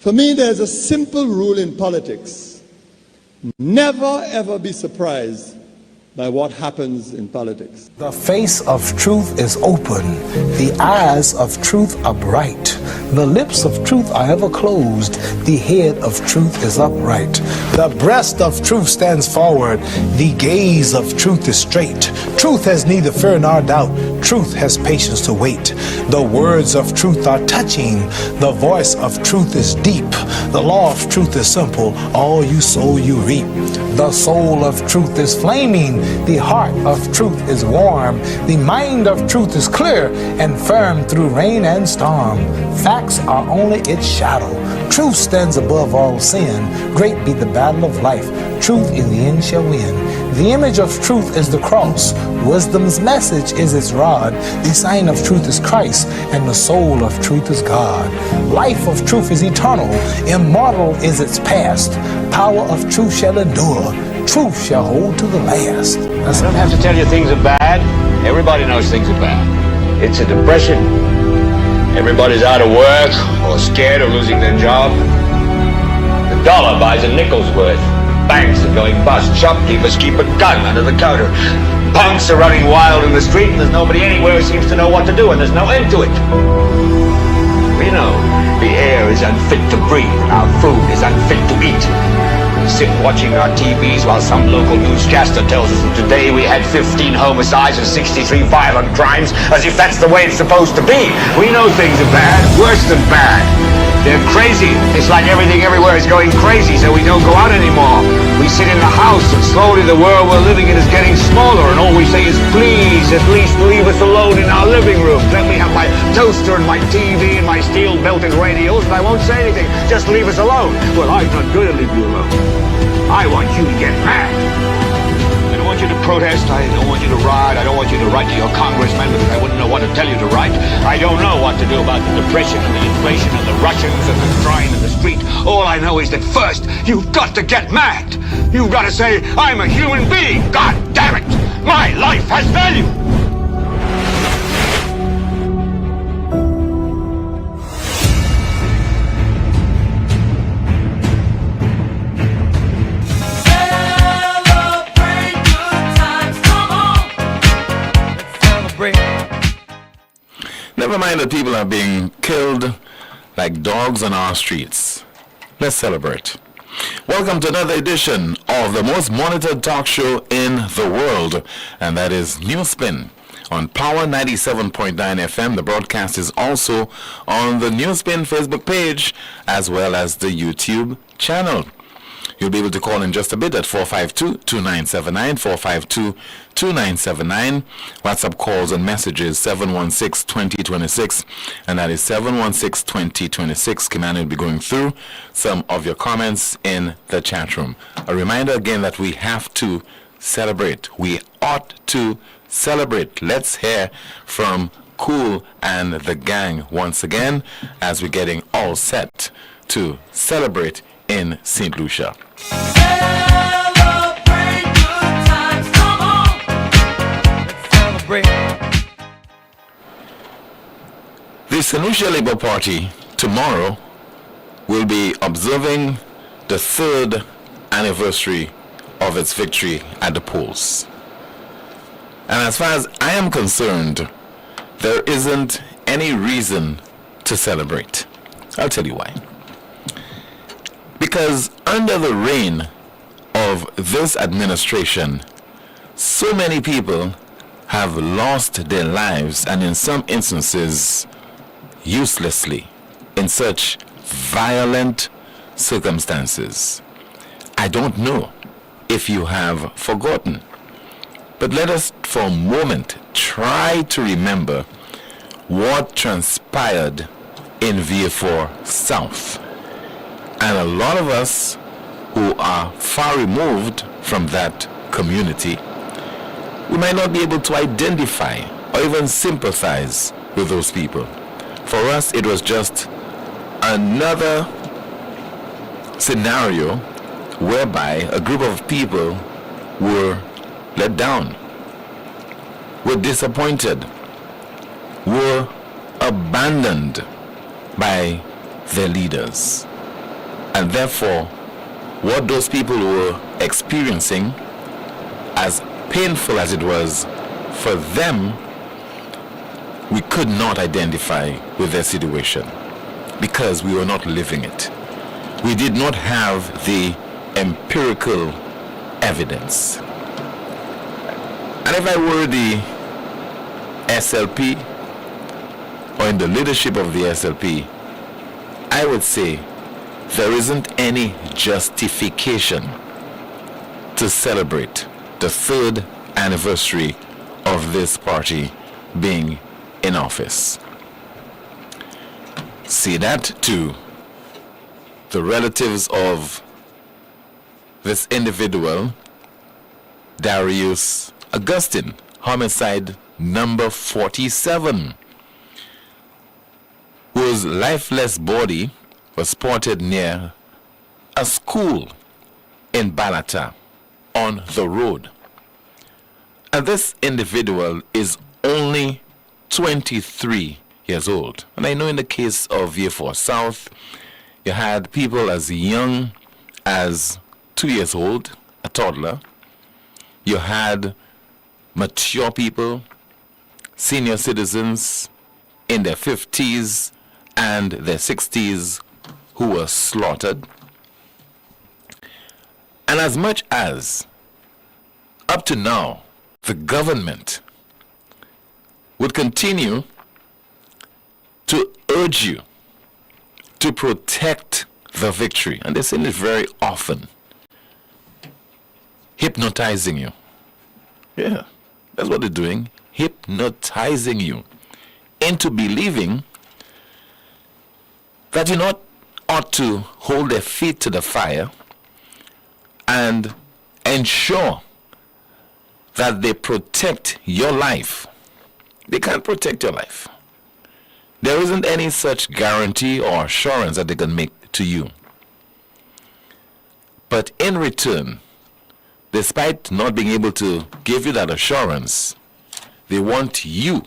For me, there's a simple rule in politics. Never ever be surprised by what happens in politics. The face of truth is open. The eyes of truth are bright. The lips of truth are ever closed. The head of truth is upright. The breast of truth stands forward. The gaze of truth is straight. Truth has neither fear nor doubt. Truth has patience to wait. The words of truth are touching. The voice of truth is deep. The law of truth is simple. All you sow, you reap. The soul of truth is flaming. The heart of truth is warm. The mind of truth is clear and firm through rain and storm. Facts are only its shadow. Truth stands above all sin. Great be the battle of life. Truth in the end shall win. The image of truth is the cross. Wisdom's message is its rod. The sign of truth is Christ, and the soul of truth is God. Life of truth is eternal. Immortal is its past. Power of truth shall endure. Truth shall hold to the last. I don't have to tell you things are bad. Everybody knows things are bad. It's a depression. Everybody's out of work or scared of losing their job. The dollar buys a nickel's worth. Banks are going bust. Shopkeepers keep a gun under the counter. Punks are running wild in the street, and there's nobody anywhere who seems to know what to do, and there's no end to it. We know the air is unfit to breathe, and our food is unfit to eat. We sit watching our TVs while some local newscaster tells us that today we had 15 homicides and 63 violent crimes, as if that's the way it's supposed to be. We know things are bad, worse than bad. They're crazy. It's like everything everywhere is going crazy, so we don't go out anymore. We sit in the house, and slowly the world we're living in is getting smaller, and all we say is, please, at least leave us alone in our living room. Let me have my toaster and my TV and my steel-belted radios, and I won't say anything. Just leave us alone. Well, I'm not going to leave you alone. I want you to get mad. I don't want you to protest. I don't want you to riot. I don't want you to write to your congressman because I wouldn't know what to tell you to write. I don't know what to do about the depression and the inflation and the Russians and the crime in the street. All I know is that first, you've got to get mad. You've got to say, I'm a human being. God damn it. My life has value. Never mind that people are being killed like dogs on our streets. Let's celebrate. Welcome to another edition of the most monitored talk show in the world, and that is NewsSpin on Power 97.9 FM. The broadcast is also on the NewsSpin Facebook page as well as the YouTube channel. You'll be able to call in just a bit at 452-2979, 452-2979. WhatsApp calls and messages 716-2026, and that is 716-2026. Kimani will be going through some of your comments in the chat room. A reminder again that we have to celebrate. We ought to celebrate. Let's hear from Cool and the gang once again as we're getting all set to celebrate in St. Lucia. Celebrate good times, come on. Let's celebrate. The St. Lucia Labour Party tomorrow will be observing the 3rd anniversary of its victory at the polls. And as far as I am concerned, there isn't any reason to celebrate. I'll tell you why. Because under the reign of this administration, so many people have lost their lives, and in some instances, uselessly, in such violent circumstances. I don't know if you have forgotten, but let us for a moment try to remember what transpired in Vieux-Fort South. And a lot of us who are far removed from that community, we might not be able to identify or even sympathize with those people. For us, it was just another scenario whereby a group of people were let down, were disappointed, were abandoned by their leaders. And therefore, what those people were experiencing, as painful as it was for them, we could not identify with their situation because we were not living it. We did not have the empirical evidence. And if I were the SLP or in the leadership of the SLP, I would say there isn't any justification to celebrate the 3rd anniversary of this party being in office. See that to the relatives of this individual, Darius Augustine, homicide number 47, whose lifeless body was spotted near a school in Balata on the road. And this individual is only 23 years old. And I know in the case of Year 4 South, you had people as young as 2 years old, a toddler. You had mature people, senior citizens in their 50s and their 60s who were slaughtered. And as much as up to now the government would continue to urge you to protect the victory, and they're saying it very often, hypnotizing you. Yeah, that's what they're doing, hypnotizing you into believing that you not ought to hold their feet to the fire and ensure that they protect your life. They can't protect your life. There isn't any such guarantee or assurance that they can make to you. But in return, despite not being able to give you that assurance, they want you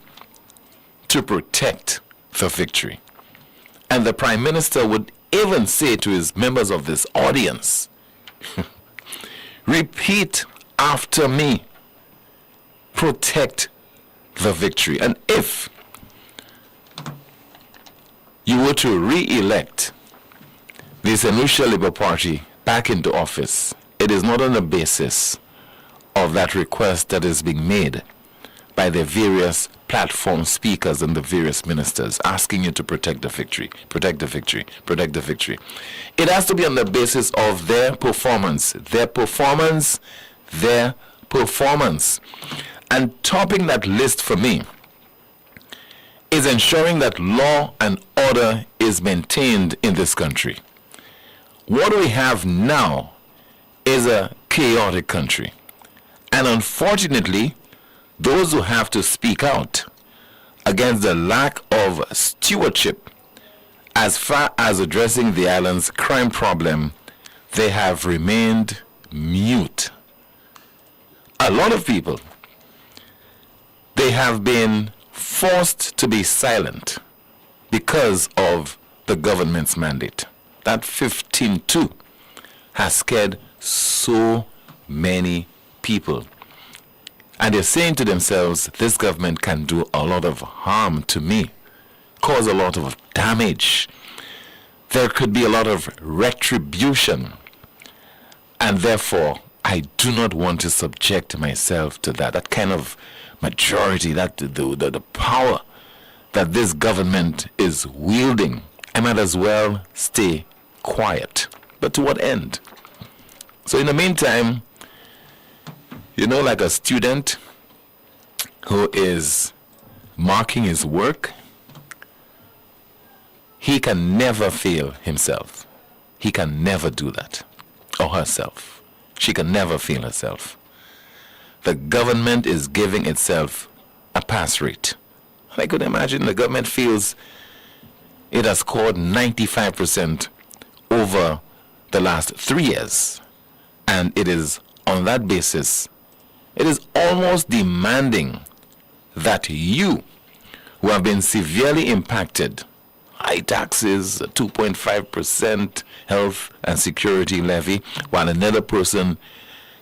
to protect the victory. And the Prime Minister would even say to his members of this audience, repeat after me, protect the victory. And if you were to re-elect the St. Lucia Labour Party back into office, it is not on the basis of that request that is being made by the various platform speakers and the various ministers asking you to protect the victory, protect the victory, protect the victory. It has to be on the basis of their performance, their performance, their performance. And topping that list for me is ensuring that law and order is maintained in this country. What we have now is a chaotic country. And unfortunately, those who have to speak out against the lack of stewardship as far as addressing the island's crime problem, they have remained mute. A lot of people, they have been forced to be silent because of the government's mandate. That 15-2 has scared so many people. And they're saying to themselves, this government can do a lot of harm to me, cause a lot of damage. There could be a lot of retribution. And therefore, I do not want to subject myself to that kind of majority, that the power that this government is wielding. I might as well stay quiet. But to what end? So in the meantime, you know, like a student who is marking his work, he can never fail himself. He can never do that. Or herself. She can never fail herself. The government is giving itself a pass rate. I could imagine the government feels it has scored 95% over the last 3 years. And it is on that basis, it is almost demanding that you, who have been severely impacted high taxes, 2.5% health and security levy, while another person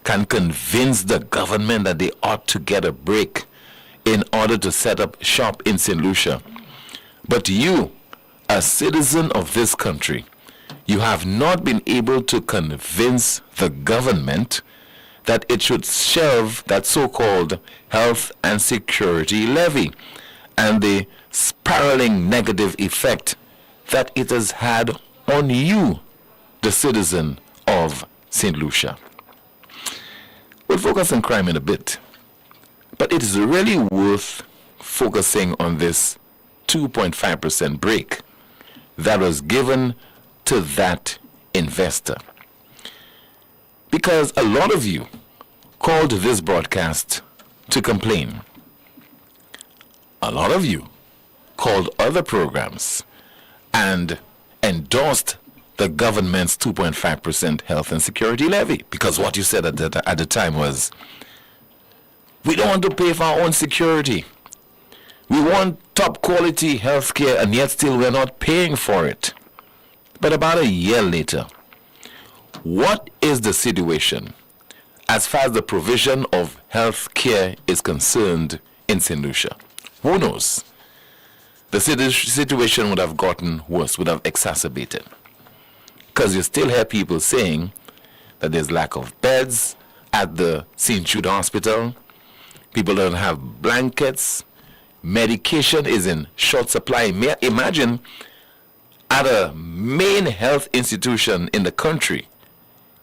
can convince the government that they ought to get a break in order to set up shop in St. Lucia. But you, a citizen of this country, you have not been able to convince the government that it should shelve that so-called health and security levy and the spiraling negative effect that it has had on you, the citizen of St. Lucia. We'll focus on crime in a bit, but it is really worth focusing on this 2.5% break that was given to that investor. Because a lot of you called this broadcast to complain. A lot of you called other programs and endorsed the government's 2.5% health and security levy. Because what you said at the time was, we don't want to pay for our own security. We want top quality health care, and yet still we're not paying for it. But about a year later, what is the situation as far as the provision of health care is concerned in St. Lucia? Who knows? The situation would have gotten worse, would have exacerbated. Because you still hear people saying that there's lack of beds at the St. Jude Hospital. People don't have blankets. Medication is in short supply. Imagine at a main health institution in the country,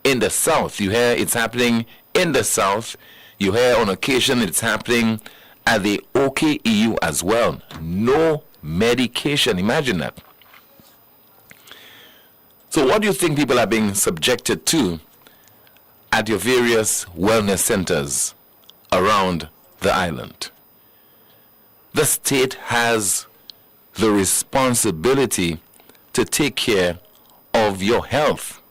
in the south, you hear it's happening in the south. You hear on occasion it's happening at the OKEU as well. No medication. Imagine that. So what do you think people are being subjected to at your various wellness centers around the island? The state has the responsibility to take care of your health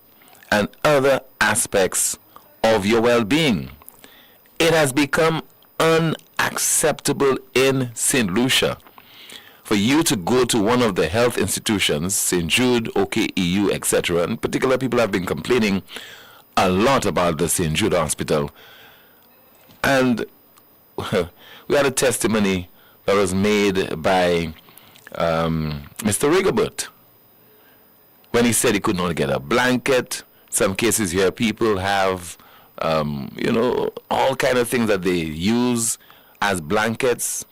and other aspects of your well-being. It has become unacceptable in St. Lucia for you to go to one of the health institutions, St. Jude, OKEU, etc. In particular, people have been complaining a lot about the St. Jude Hospital. And we had a testimony that was made by Mr. Rigobert when he said he could not get a blanket. Some cases here, people have, all kind of things that they use as blankets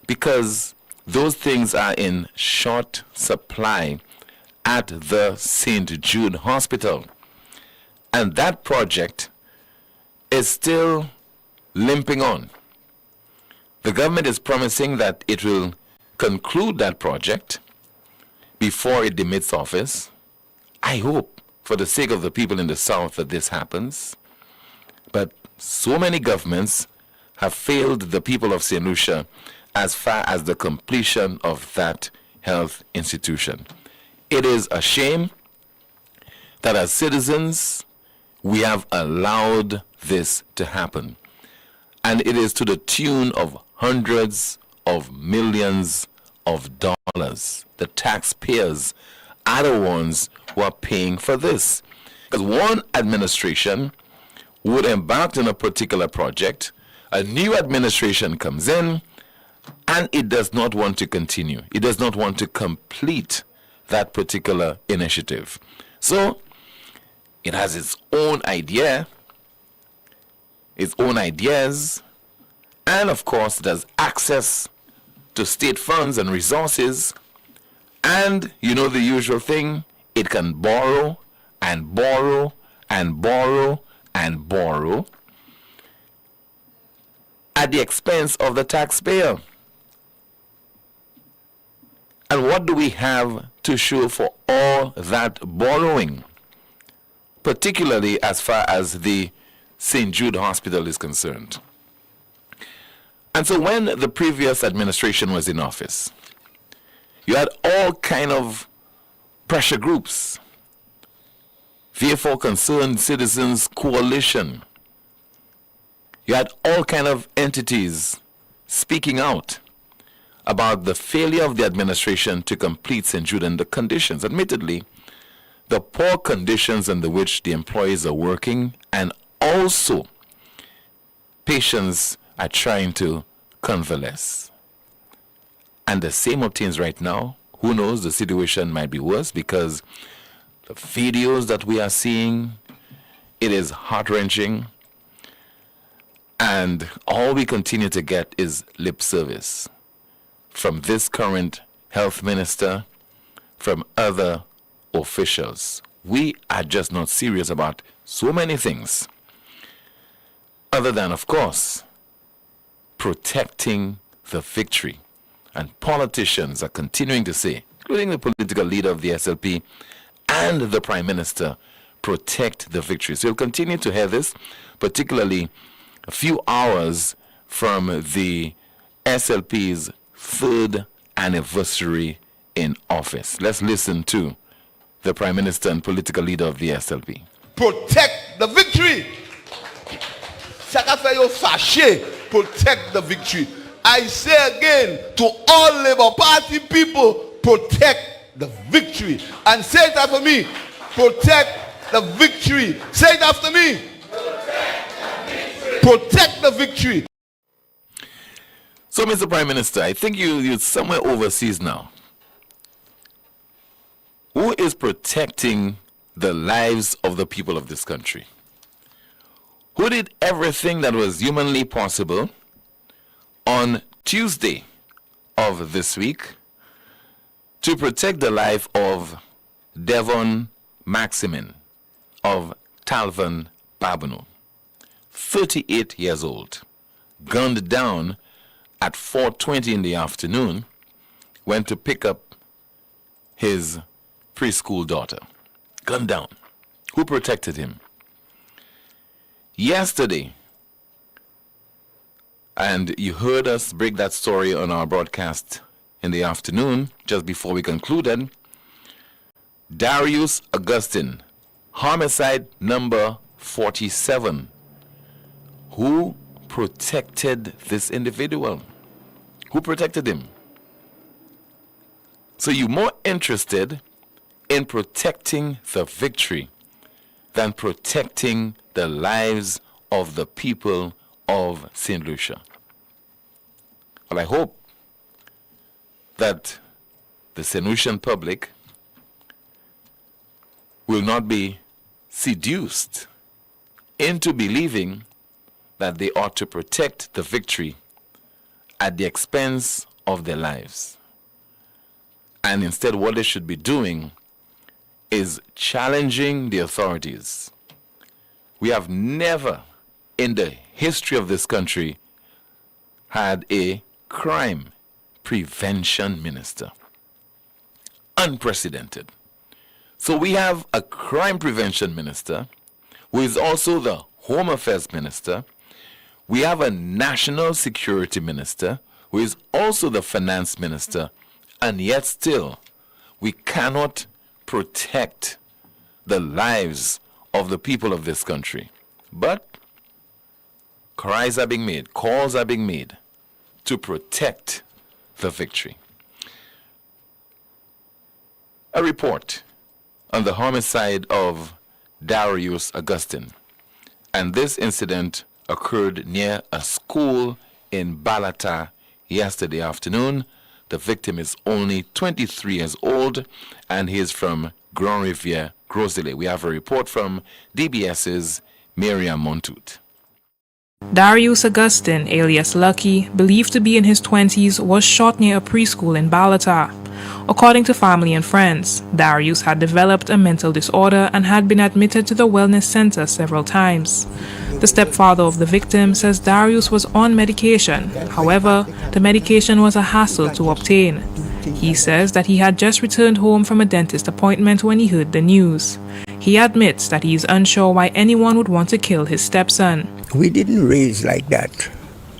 because those things are in short supply at the St. Jude Hospital. And that project is still limping on. The government is promising that it will conclude that project before it demits office. I hope, for the sake of the people in the South, that this happens. But so many governments have failed the people of St. Lucia as far as the completion of that health institution. It is a shame that as citizens, we have allowed this to happen. And it is to the tune of hundreds of millions of dollars. The taxpayers are the ones who are paying for this. Because one administration would embark on a particular project, a new administration comes in, and it does not want to continue. It does not want to complete that particular initiative. So it has its own idea, its own ideas, and of course it has access to state funds and resources. And you know the usual thing, it can borrow and borrow and borrow and borrow at the expense of the taxpayer. And what do we have to show for all that borrowing, particularly as far as the St. Jude Hospital is concerned? And so when the previous administration was in office, you had all kind of pressure groups, therefore Concerned Citizens Coalition. You had all kind of entities speaking out about the failure of the administration to complete St. Jude and the conditions, admittedly, the poor conditions under which the employees are working, and also patients are trying to convalesce. And the same obtains right now. Who knows, the situation might be worse because the videos that we are seeing, it is heart-wrenching. And all we continue to get is lip service from this current health minister, from other officials. We are just not serious about so many things, other than, of course, protecting the victory. And politicians are continuing to say, including the political leader of the SLP and the Prime Minister, protect the victory. So you'll continue to hear this, particularly a few hours from the SLP's 3rd anniversary in office. Let's listen to the Prime Minister and political leader of the SLP. Protect the victory. Protect the victory. I say again to all Labour Party people, protect the victory. And say it after me. Protect the victory. Say it after me. Protect the victory. So, Mr. Prime Minister, I think you're somewhere overseas now. Who is protecting the lives of the people of this country? Who did everything that was humanly possible on Tuesday of this week to protect the life of Devon Maximin of Talvan, Babonneau, 38 years old, gunned down at 4:20 in the afternoon, went to pick up his preschool daughter. Gunned down. Who protected him? Yesterday, and you heard us break that story on our broadcast in the afternoon, just before we concluded, Darius Augustine, homicide number 47. Who protected this individual? Who protected him? So you're more interested in protecting the victory than protecting the lives of the people of St. Lucia. Well, I hope that the St. Lucian public will not be seduced into believing that they ought to protect the victory at the expense of their lives. And instead, what they should be doing is challenging the authorities. We have never in the history of this country had a crime prevention minister. Unprecedented. So we have a crime prevention minister who is also the Home Affairs minister. We have a national security minister who is also the finance minister, and yet still we cannot protect the lives of the people of this country. But cries are being made, calls are being made to protect the victory. A report on the homicide of Darius Augustine. And this incident occurred near a school in Balata yesterday afternoon. The victim is only 23 years old, and he is from Grand Riviere, Gros-Islet. We have a report from DBS's Miriam Montout. Darius Augustine, alias Lucky, believed to be in his 20s, was shot near a preschool in Balata. According to family and friends, Darius had developed a mental disorder and had been admitted to the wellness center several times. The stepfather of the victim says Darius was on medication. However, the medication was a hassle to obtain. He says that he had just returned home from a dentist appointment when he heard the news. He admits that he is unsure why anyone would want to kill his stepson. We didn't raise like that,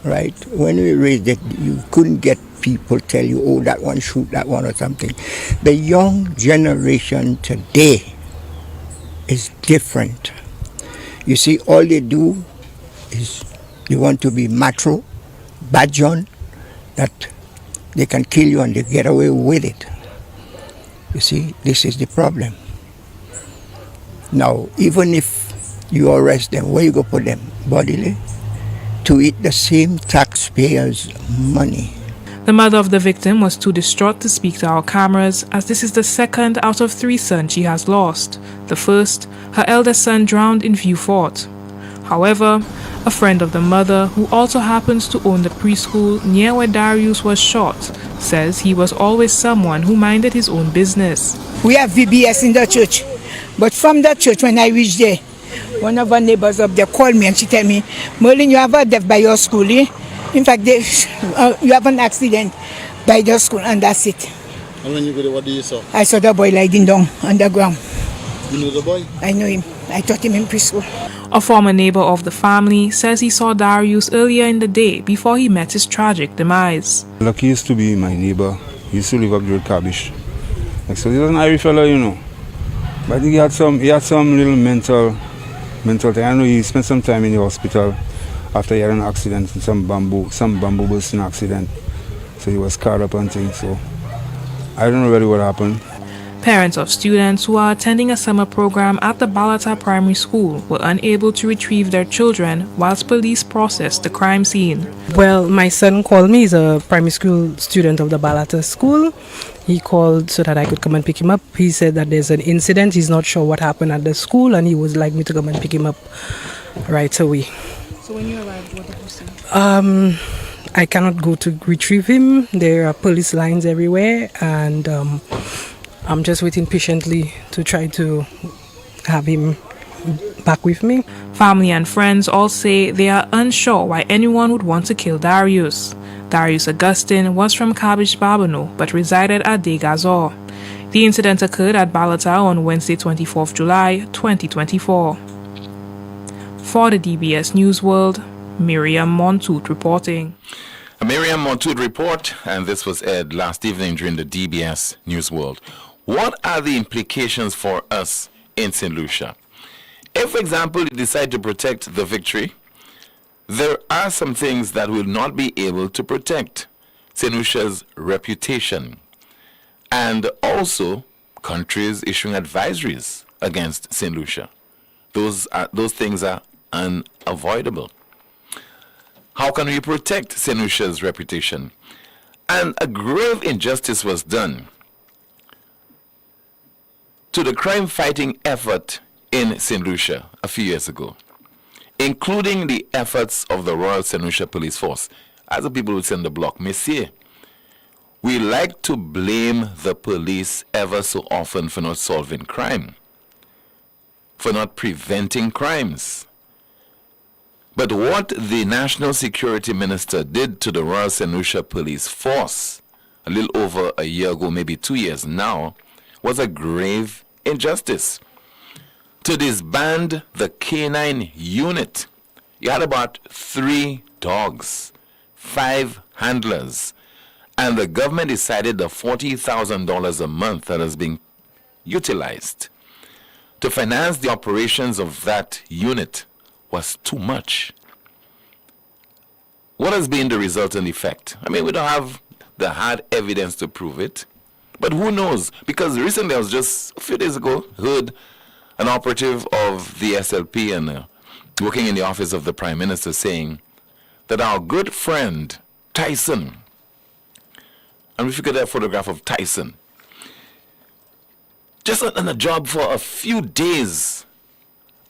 right? When we raised it, you couldn't get people tell you, oh, that one, shoot that one or something. The young generation today is different. You see, all they do is they want to be macho, badjon, that They can kill you and they get away with it. You see, this is the problem. Now, even if you arrest them, where you go put them? Bodily? To eat the same taxpayers' money. The mother of the victim was too distraught to speak to our cameras, as this is the second out of 3 sons she has lost. The first, her eldest son, drowned in Vieux Fort. However, a friend of the mother, who also happens to own the preschool near where Darius was shot, says he was always someone who minded his own business. We have VBS in the church, but from that church, when I reached there, one of our neighbors up there called me and she told me, Merlin, you have a death by your school, eh? In fact, you have an accident by the school, and that's it. And when you go there, what do you saw? I saw the boy lying down on the ground. You know the boy? I know him. I taught him in preschool. A former neighbor of the family says he saw Darius earlier in the day before he met his tragic demise. Lucky used to be my neighbor. He used to live up there at Cabbage. Like, so he was an Irish fellow, you know. But I think he had some little mental thing. I know he spent some time in the hospital after he had an accident, some bamboo bursting accident. So he was caught up on things. So I don't know really what happened. Parents of students who are attending a summer program at the Balata Primary School were unable to retrieve their children whilst police processed the crime scene. Well, my son called me. He's a primary school student of the Balata school. He called so that I could come and pick him up. He said that there's an incident. He's not sure what happened at the school, and he would like me to come and pick him up right away. So when you arrived, what did you see? I cannot go to retrieve him. There are police lines everywhere, and I'm just waiting patiently to try to have him back with me. Family and friends all say they are unsure why anyone would want to kill Darius. Darius Augustine was from Cabbage Babano but resided at Degazor. The incident occurred at Balata on Wednesday, 24th July, 2024. For the DBS News World, Miriam Montoot reporting. A Miriam Montoot report, and this was aired last evening during the DBS News World. What are the implications for us in St. Lucia? If, for example, you decide to protect the victory, there are some things that will not be able to protect St. Lucia's reputation. And also, countries issuing advisories against St. Lucia. Those things are unavoidable. How can we protect St. Lucia's reputation? And a grave injustice was done to the crime-fighting effort in St. Lucia a few years ago, including the efforts of the Royal St. Lucia Police Force. As the people would say on the block, Messieurs, we like to blame the police ever so often for not solving crime, for not preventing crimes. But what the National Security Minister did to the Royal St. Lucia Police Force a little over a year ago, maybe 2 years now, was a grave injustice. To disband the canine unit, you had about 3 dogs, 5 handlers, and the government decided the $40,000 a month that is being utilized to finance the operations of that unit was too much. What has been the resultant effect? I mean, we don't have the hard evidence to prove it, but who knows? Because recently, I was just a few days ago, heard an operative of the SLP and working in the office of the Prime Minister saying that our good friend Tyson, and if you get that photograph of Tyson, just on a job for a few days,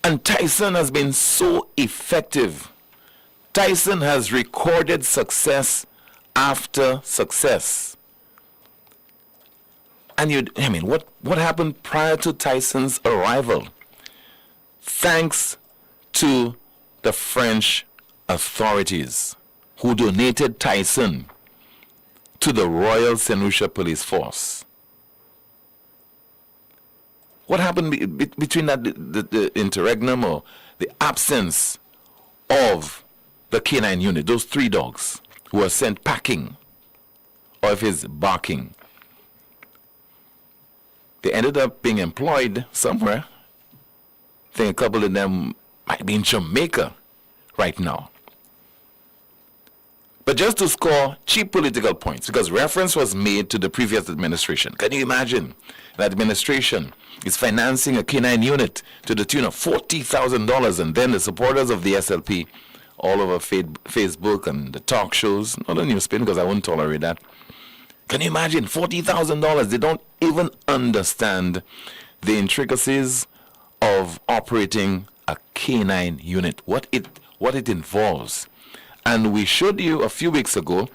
and Tyson has been so effective. Tyson has recorded success after success. And what happened prior to Tyson's arrival? Thanks to the French authorities who donated Tyson to the Royal St. Lucia Police Force. What happened between that, the interregnum or the absence of the canine unit, those 3 dogs who were sent packing, or if it's barking? They ended up being employed somewhere. I think a couple of them might be in Jamaica right now. but just to score cheap political points, because reference was made to the previous administration. Can you imagine? The administration is financing a K9 unit to the tune of $40,000, and then the supporters of the SLP all over Facebook and the talk shows, not a NewsSpin, because I wouldn't tolerate that. Can you imagine? $40,000. They don't even understand the intricacies of operating a K9 unit, what it involves. And we showed you a few weeks ago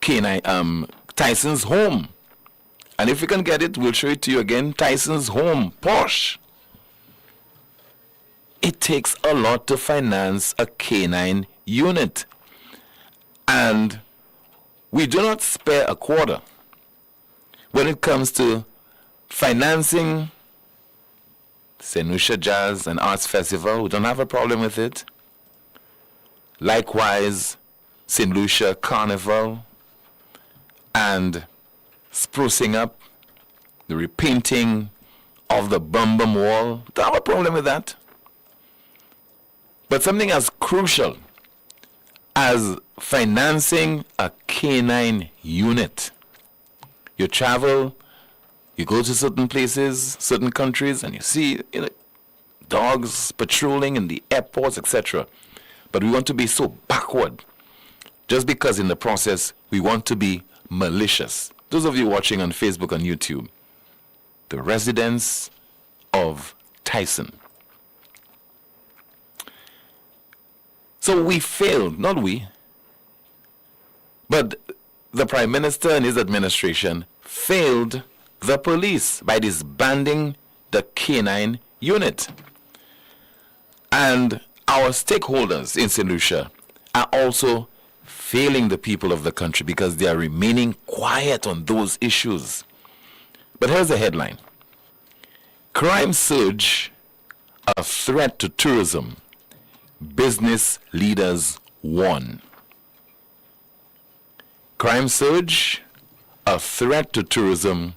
K9 Tyson's home. And if we can get it, we'll show it to you again. Tyson's home, Porsche. It takes a lot to finance a K9 unit. And we do not spare a quarter when it comes to financing St. Lucia Jazz and Arts Festival. We don't have a problem with it. Likewise, St. Lucia Carnival and sprucing up, the repainting of the Bum Bum Wall. Don't have a problem with that. But something as crucial as financing a K9 unit. You travel, you go to certain places, certain countries, and you see dogs patrolling in the airports, etc. But we want to be so backward just because in the process we want to be malicious. Those of you watching on Facebook and YouTube, the residents of Tyson. So we failed, not we, but the Prime Minister and his administration failed the police by disbanding the K9 unit. And our stakeholders in St. Lucia are also failing the people of the country because they are remaining quiet on those issues. But here's the headline. Crime surge, a threat to tourism. Business leaders warn. Crime surge, a threat to tourism.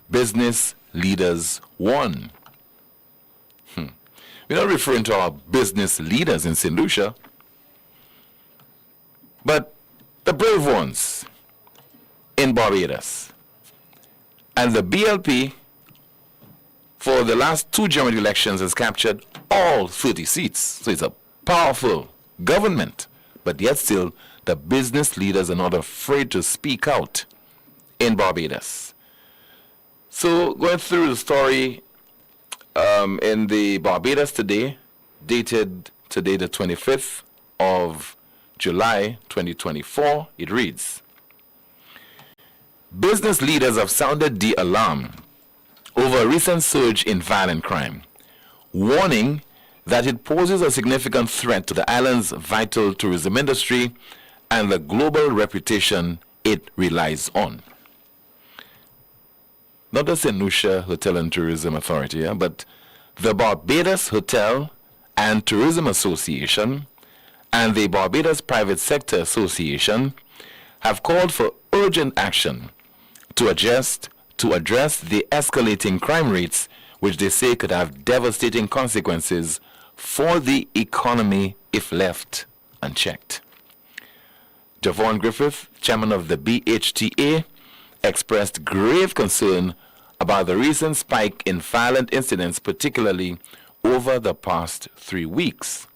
Business leaders warn. We're not referring to our business leaders in St. Lucia, but the brave ones in Barbados. And the BLP, for the last 2 general elections, has captured all 30 seats. So it's a powerful government, but yet still the business leaders are not afraid to speak out in Barbados. So going through the story in the Barbados Today, dated today the 25th of July 2024, it reads, business leaders have sounded the alarm over a recent surge in violent crime, warning that it poses a significant threat to the island's vital tourism industry and the global reputation it relies on. Not the St. Lucia Hotel and Tourism Authority, but the Barbados Hotel and Tourism Association and the Barbados Private Sector Association have called for urgent action to address the escalating crime rates, which they say could have devastating consequences for the economy if left unchecked. Javon Griffith, chairman of the BHTA, expressed grave concern about the recent spike in violent incidents, particularly over the past 3 weeks.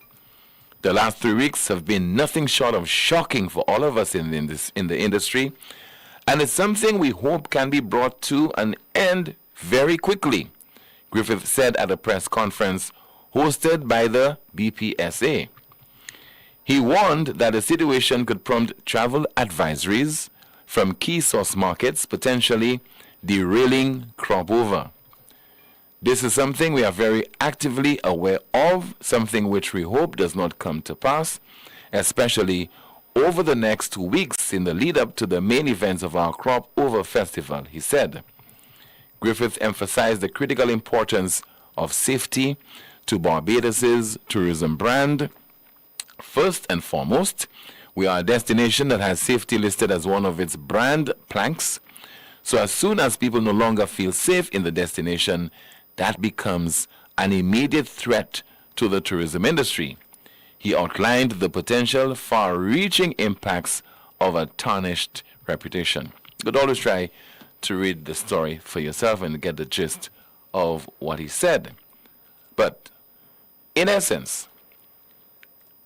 The last 3 weeks have been nothing short of shocking for all of us in the industry, and it's something we hope can be brought to an end very quickly, Griffith said at a press conference hosted by the BPSA. He warned that the situation could prompt travel advisories from key source markets, potentially derailing crop over. This is something we are very actively aware of, something which we hope does not come to pass, especially over the next 2 weeks in the lead up to the main events of our Crop Over Festival, he said. Griffith emphasized the critical importance of safety to Barbados's tourism brand. First and foremost, we are a destination that has safety listed as one of its brand planks. So as soon as people no longer feel safe in the destination, that becomes an immediate threat to the tourism industry. He outlined the potential far-reaching impacts of a tarnished reputation. You could always try to read the story for yourself and get the gist of what he said. But in essence,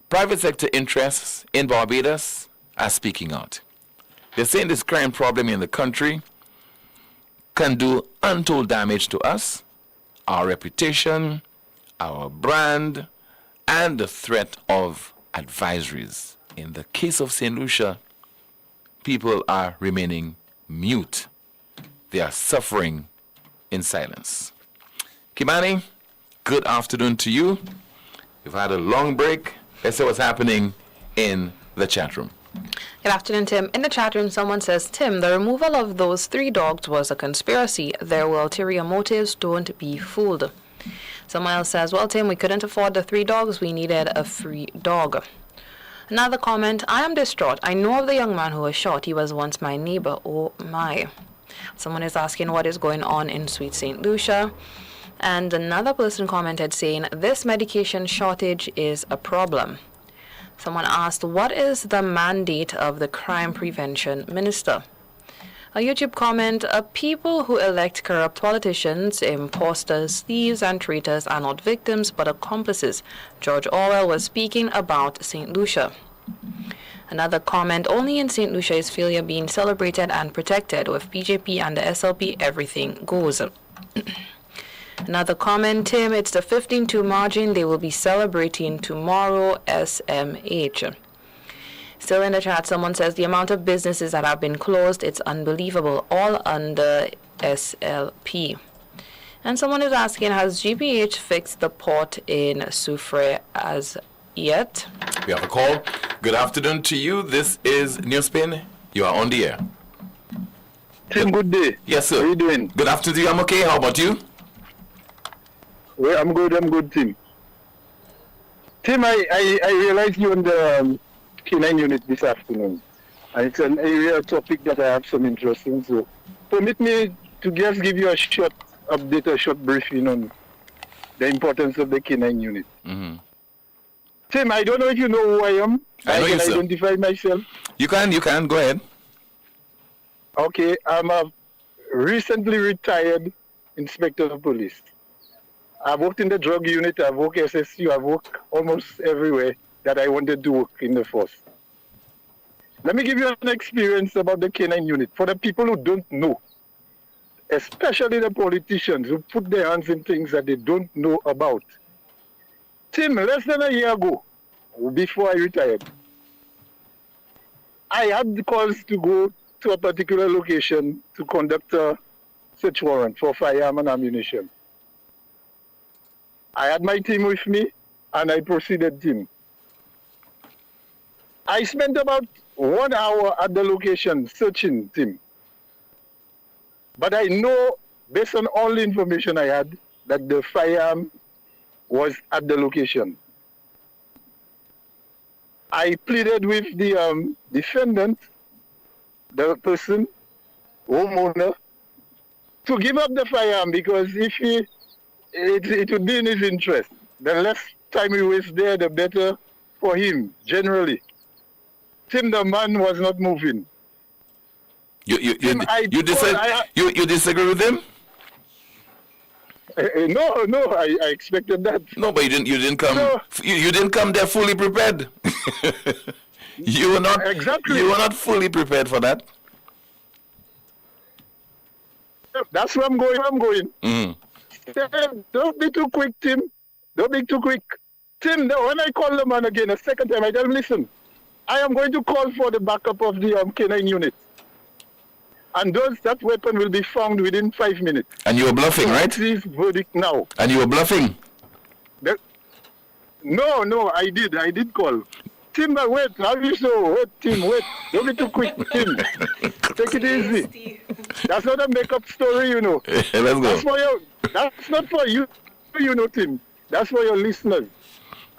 private sector interests in Barbados are speaking out. They're saying this crime problem in the country can do untold damage to us, our reputation, our brand, and the threat of advisories. In the case of St. Lucia, people are remaining mute. They are suffering in silence. Kimani, good afternoon to you. We've had a long break. Let's see what's happening in the chat room. Good afternoon, Tim. In the chat room, someone says, Tim, the removal of those 3 dogs was a conspiracy. There were ulterior motives. Don't be fooled. Someone else says, well, Tim, we couldn't afford the 3 dogs. We needed a free dog. Another comment, I am distraught. I know of the young man who was shot. He was once my neighbor. Oh, my. Someone is asking what is going on in Sweet St. Lucia. And another person commented saying, this medication shortage is a problem. Someone asked, what is the mandate of the crime prevention minister? A YouTube comment, people who elect corrupt politicians, imposters, thieves, and traitors are not victims but accomplices. George Orwell was speaking about St. Lucia. Another comment, only in St. Lucia is failure being celebrated and protected. With PJP and the SLP, everything goes. Another comment, Tim, it's the 15-2 margin. They will be celebrating tomorrow, SMH. Still in the chat, someone says the amount of businesses that have been closed, it's unbelievable, all under SLP. And someone is asking, has GPH fixed the port in Soufrière as yet? We have a call. Good afternoon to you. This is NewsSpin. You are on the air. Tim, good day. Yes, sir. How are you doing? Good afternoon to you. I'm okay. How about you? Well, I'm good, Tim. Tim, I realized you on the K9 unit this afternoon. And it's an area topic that I have some interest in. So permit me to just give you a short update, a short briefing on the importance of the K9 unit. Mm-hmm. Tim, I don't know if you know who I am. I know you, sir. Identify myself. You can. Go ahead. Okay, I'm a recently retired inspector of police. I've worked in the drug unit, I've worked SSU, I've worked almost everywhere that I wanted to work in the force. Let me give you an experience about the K9 unit. For the people who don't know, especially the politicians who put their hands in things that they don't know about. Tim, less than a year ago, before I retired, I had calls to go to a particular location to conduct a search warrant for firearm and ammunition. I had my team with me, and I proceeded, Tim. I spent about 1 hour at the location searching, Tim. But I know, based on all the information I had, that the firearm was at the location. I pleaded with the defendant, the person, homeowner, to give up the firearm because if it would be in his interest. The less time he wastes there, the better for him, generally. Tim, the man was not moving. You disagree with him? No, I expected that. No, but you didn't come. No. You didn't come there fully prepared. You were not exactly. You were not fully prepared for that. That's where I'm going. Mm-hmm. Don't be too quick, Tim. Don't be too quick. Tim, when I call the man again a second time, I tell him, listen, I am going to call for the backup of the K9 unit. And that weapon will be found within 5 minutes. And you were bluffing, right? His verdict now. And you were bluffing? No, I did call. Tim, wait, how you so? Wait, Tim, wait. Don't be too quick, Tim. Take it easy. That's not a make-up story, you know. Let's go. That's not for you, Tim. That's for your listeners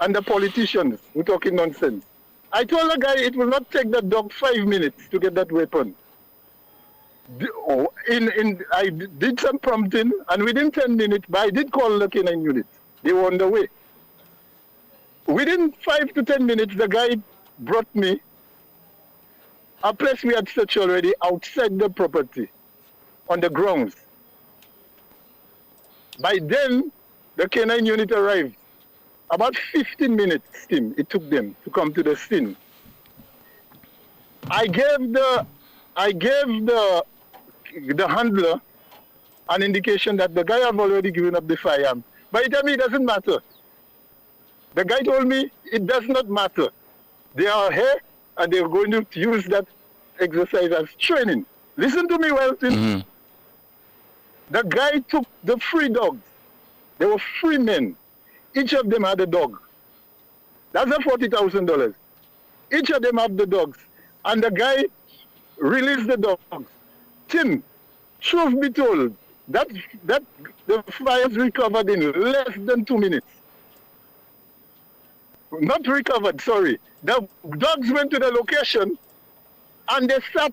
and the politicians who talking nonsense. I told the guy it will not take the dog 5 minutes to get that weapon. I did some prompting, and within 10 minutes, but I did call the K9 unit. They were on the way. Within 5 to 10 minutes, the guy brought me a place we had searched already outside the property, on the grounds. By then, the canine unit arrived. About 15 minutes, Tim, it took them to come to the scene. I gave the handler an indication that the guy have already given up the firearm. But he told me it doesn't matter. The guy told me it does not matter. They are here and they're going to use that exercise as training. Listen to me well, Tim. Mm-hmm. The guy took the 3 dogs. There were 3 men. Each of them had a dog. That's a $40,000. Each of them had the dogs. And the guy released the dogs. Tim, truth be told, that the fires recovered in less than 2 minutes. Not recovered, sorry. The dogs went to the location and they sat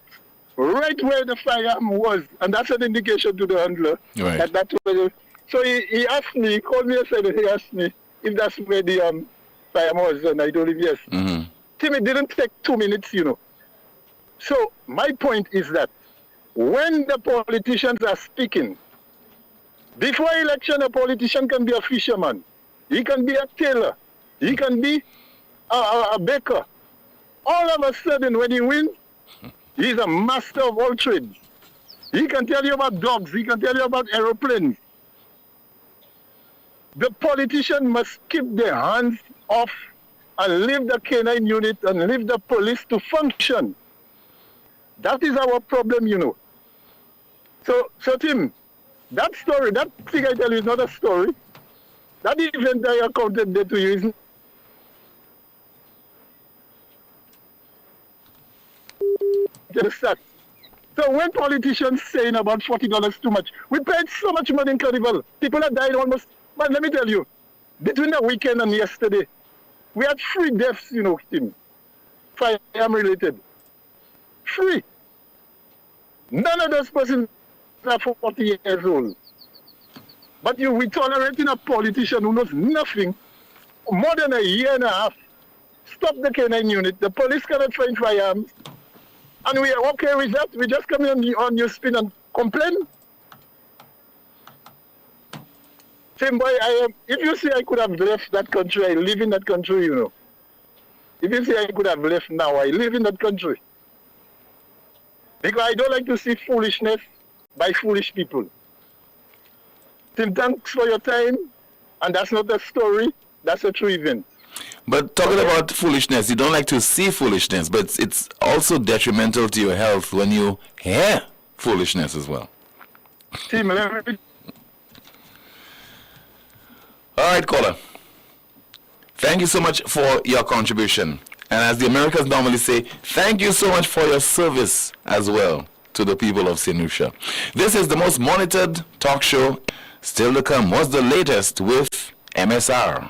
right where the firearm was. And that's an indication to the handler. Right. That was. So he asked me, he called me aside and he asked me if that's where the firearm was. And I told him yes. Mm-hmm. Tim, it didn't take 2 minutes, you know. So my point is that when the politicians are speaking, before election, a politician can be a fisherman. He can be a tailor. He can be a baker. All of a sudden, when he wins, he's a master of all trades. He can tell you about dogs. He can tell you about aeroplanes. The politician must keep their hands off and leave the canine unit and leave the police to function. That is our problem, you know. So Tim, that story, that thing I tell you is not a story. That event I accounted there to you is so when politicians saying about $40 too much, we paid so much money in Carnival. People have died almost. But let me tell you, between the weekend and yesterday, we had 3 deaths, you know, Tim. Firearm related. 3. None of those persons are 40 years old. But we tolerating a politician who knows nothing more than a year and a half. Stop the canine unit. The police cannot find firearms. And we are okay with that. We just come on NewsSpin and complain. Same boy, if you say I could have left that country, I live in that country, you know. If you say I could have left now, I live in that country. Because I don't like to see foolishness by foolish people. Tim, thanks for your time. And that's not a story, that's a true event. But talking about foolishness, you don't like to see foolishness, but it's also detrimental to your health when you hear foolishness as well. Tim, let me... All right, caller. Thank you so much for your contribution. And as the Americans normally say, thank you so much for your service as well to the people of St. Lucia. This is the most monitored talk show. Still to come, what's the latest with MSR?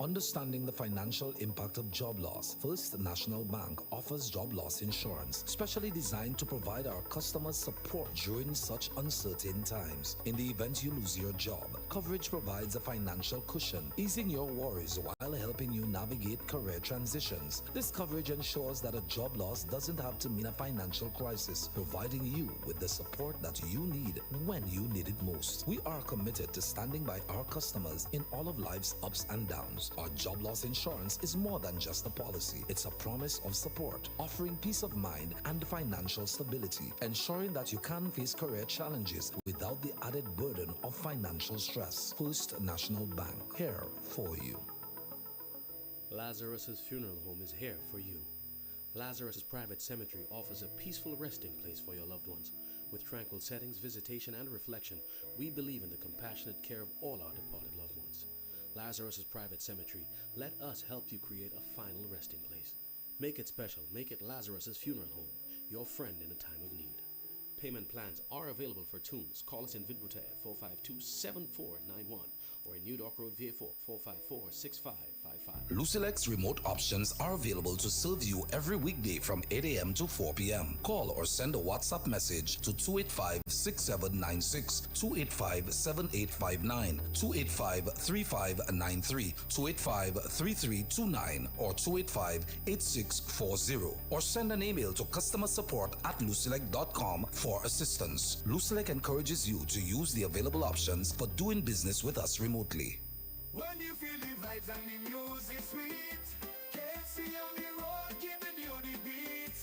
Understanding the financial impact of job loss, First National Bank offers job loss insurance, specially designed to provide our customers support during such uncertain times. In the event you lose your job, coverage provides a financial cushion, easing your worries while helping you navigate career transitions. This coverage ensures that a job loss doesn't have to mean a financial crisis, providing you with the support that you need when you need it most. We are committed to standing by our customers in all of life's ups and downs. Our job loss insurance is more than just a policy. It's a promise of support, offering peace of mind and financial stability, ensuring that you can face career challenges without the added burden of financial stress. First National Bank, here for you. Lazarus's funeral home is here for you. Lazarus's private cemetery offers a peaceful resting place for your loved ones. With tranquil settings, visitation, and reflection, we believe in the compassionate care of all our departed loved ones. Lazarus's private cemetery, let us help you create a final resting place. Make it special. Make it Lazarus's funeral home, your friend in a time of need. Payment plans are available for tunes. Call us in Vidbuta at 452-7491 or in New Dock Road, VA4, 454-6555. Wi-Fi. Lucilex remote options are available to serve you every weekday from 8 a.m. to 4 p.m. Call or send a WhatsApp message to 285-6796, 285-7859, 285-3593, 285-3329, or 285-8640, or send an email to customersupport@lucilec.com for assistance. Lucilec encourages you to use the available options for doing business with us remotely. When you feel the vibes and the music sweet, KFC on the road giving you the beat.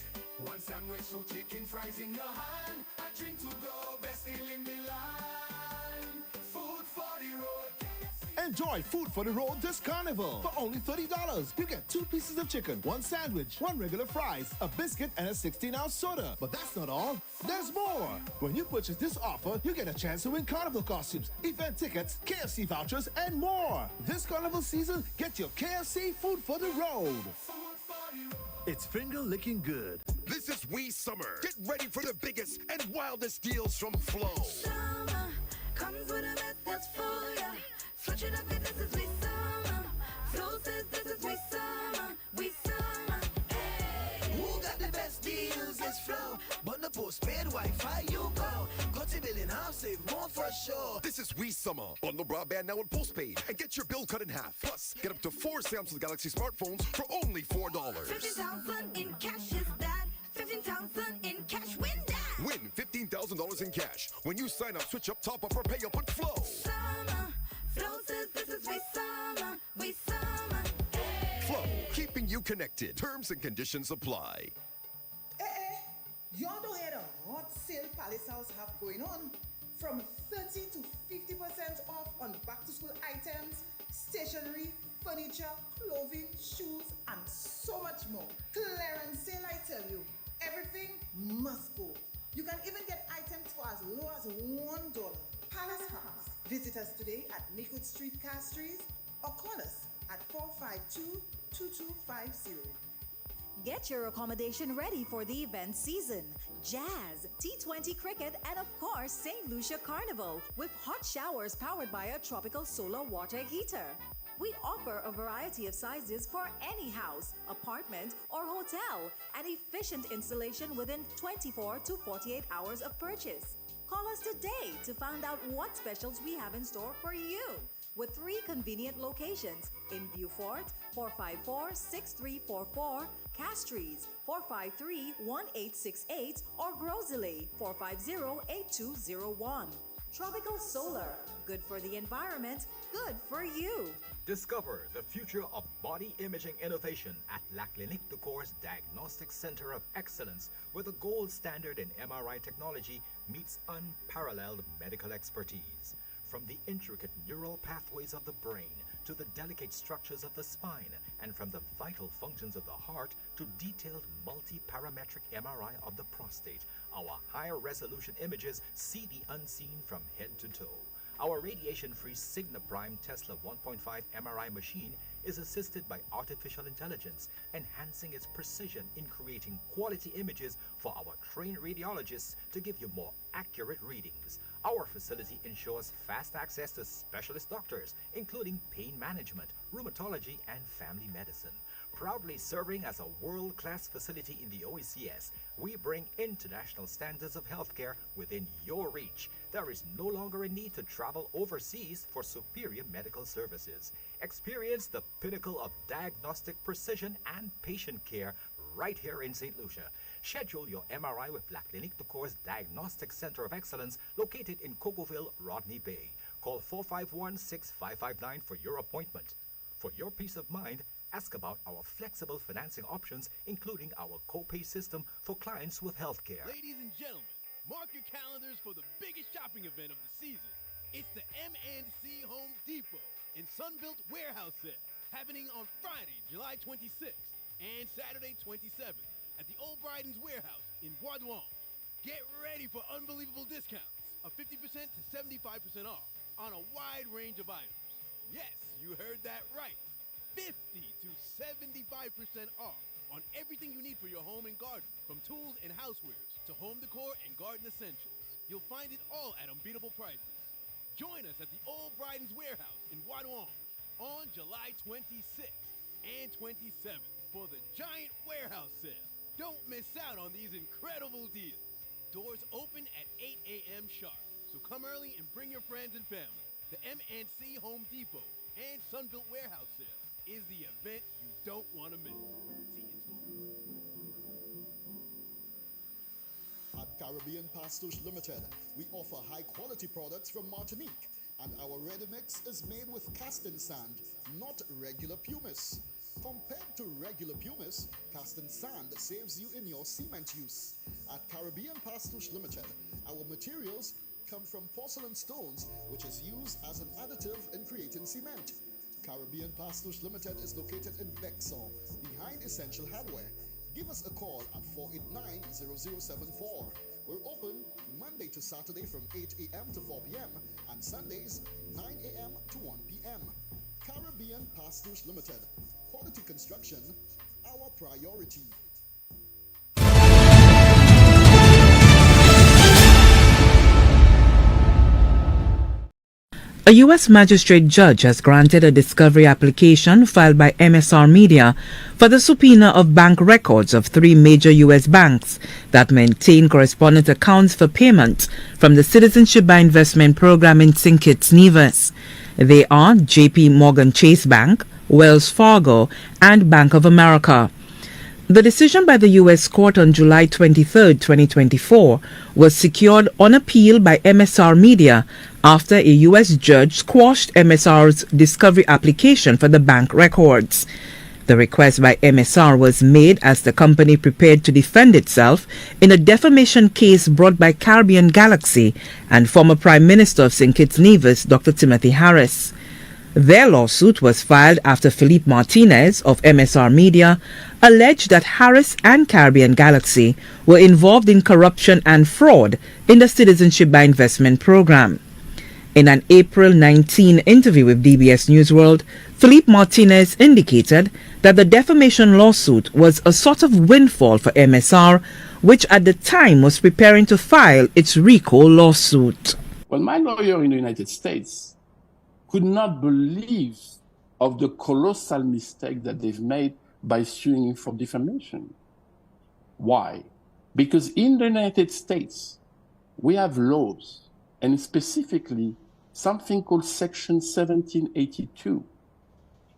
One sandwich, so chicken fries in your hand, a drink to go, best deal in the line. Food for the road. Enjoy Food for the Road this carnival. For only $30, you get 2 pieces of chicken, 1 sandwich, 1 regular fries, a biscuit, and a 16-ounce soda. But that's not all. There's more. When you purchase this offer, you get a chance to win carnival costumes, event tickets, KFC vouchers, and more. This carnival season, get your KFC Food for the Road. It's finger licking good. This is We Summer. Get ready for the biggest and wildest deals from Flow. Summer comes with a message for ya. Switch it up, this is We Summer. Flow says this is We Summer. We Summer. Hey. Who got the best deals? It's Flow. Bundle postpaid Wi-Fi, you go. Got to bill in half, save more for sure. This is We Summer. Bundle broadband now with postpaid and get your bill cut in half. Plus, get up to 4 Samsung Galaxy smartphones for only $4. 15,000 in cash is that. 15,000 in cash, win that. Win $15,000 in cash when you sign up, switch up, top up, or pay up with Flow. Summer. Flow says this is We Summer. We Summer. Hey. Flow, keeping you connected. Terms and conditions apply. Y'all don't hear the hot sale Palace House have going on? From 30 to 50% off on back-to-school items, stationery, furniture, clothing, shoes, and so much more. Clearance sale, I tell you. Everything must go. You can even get items for as low as $1. Palace House. Visit us today at Nichols Street, Castries, or call us at 452-2250. Get your accommodation ready for the event season. Jazz, T20 cricket, and of course, St. Lucia Carnival with hot showers powered by a tropical solar water heater. We offer a variety of sizes for any house, apartment, or hotel, and efficient installation within 24 to 48 hours of purchase. Call us today to find out what specials we have in store for you. With 3 convenient locations in Beaufort, 454-6344, Castries, 453-1868, or Grosley, 450-8201. Tropical Solar, good for the environment, good for you. Discover the future of body imaging innovation at La Clinique du Corps Diagnostic Center of Excellence, where the gold standard in MRI technology meets unparalleled medical expertise. From the intricate neural pathways of the brain to the delicate structures of the spine, and from the vital functions of the heart to detailed multi-parametric MRI of the prostate, our higher resolution images see the unseen from head to toe. Our radiation-free Signa Prime Tesla 1.5 MRI machine is assisted by artificial intelligence, enhancing its precision in creating quality images for our trained radiologists to give you more accurate readings. Our facility ensures fast access to specialist doctors, including pain management, rheumatology, and family medicine. Proudly serving as a world-class facility in the OECS, we bring international standards of healthcare within your reach. There is no longer a need to travel overseas for superior medical services. Experience the pinnacle of diagnostic precision and patient care right here in St. Lucia. Schedule your MRI with La Clinique du Corps Diagnostic Center of Excellence located in Cocoville, Rodney Bay. Call 451-6559 for your appointment. For your peace of mind, ask about our flexible financing options, including our copay system for clients with healthcare. Ladies and gentlemen, mark your calendars for the biggest shopping event of the season. It's the M&C Home Depot and Sunbelt Warehouse Sale, happening on Friday, July 26th and Saturday 27th at the Old Bryden's Warehouse in Bois d'Ouane. Get ready for unbelievable discounts of 50% to 75% off on a wide range of items. Yes, you heard that right. 50 to 75% off on everything you need for your home and garden, from tools and housewares to home decor and garden essentials. You'll find it all at unbeatable prices. Join us at the Old Bryden's Warehouse in Bois d'Ouane on July 26th and 27th for the giant warehouse sale. Don't miss out on these incredible deals. Doors open at 8 a.m. sharp, so come early and bring your friends and family. The M&C Home Depot and Sunbelt Warehouse Sale is the event you don't want to miss. See in-store. At Caribbean Pastouche Limited, we offer high-quality products from Martinique, and our ready mix is made with casting sand, not regular pumice. Compared to regular pumice, casting sand saves you in your cement use. At Caribbean Pastouche Limited, our materials come from porcelain stones, which is used as an additive in creating cement. Caribbean Pastouche Limited is located in Bexar, behind Essential Hardware. Give us a call at 489-0074. We're open Monday to Saturday from 8 a.m. to 4 p.m. and Sundays 9 a.m. to 1 p.m. Caribbean Pastouche Limited. Quality construction, our priority. A U.S. magistrate judge has granted a discovery application filed by MSR Media for the subpoena of bank records of 3 major U.S. banks that maintain correspondent accounts for payment from the Citizenship by Investment program in St. Kitts Nevis. They are J.P. Morgan Chase Bank, Wells Fargo, and Bank of America. The decision by the U.S. Court on July 23, 2024, was secured on appeal by MSR Media after a U.S. judge squashed MSR's discovery application for the bank records. The request by MSR was made as the company prepared to defend itself in a defamation case brought by Caribbean Galaxy and former Prime Minister of St. Kitts Nevis, Dr. Timothy Harris. Their lawsuit was filed after Philippe Martinez of MSR Media alleged that Harris and Caribbean Galaxy were involved in corruption and fraud in the Citizenship by Investment program. In an April 19 interview with DBS Newsworld, Philippe Martinez indicated that the defamation lawsuit was a sort of windfall for MSR, which at the time was preparing to file its RICO lawsuit. Well, my lawyer in the United States could not believe of the colossal mistake that they've made by suing him for defamation. Why? Because in the United States, we have laws, and specifically something called Section 1782,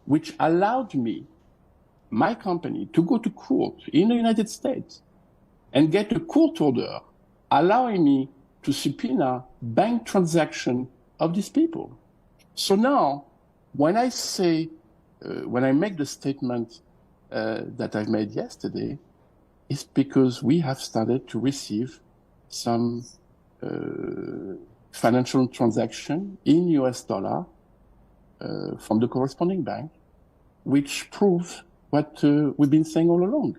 which allowed me, my company, to go to court in the United States and get a court order allowing me to subpoena bank transaction of these people. So now, when I say, when I make the statement that I made yesterday, it's because we have started to receive some financial transaction in US dollar from the corresponding bank, which proves what we've been saying all along.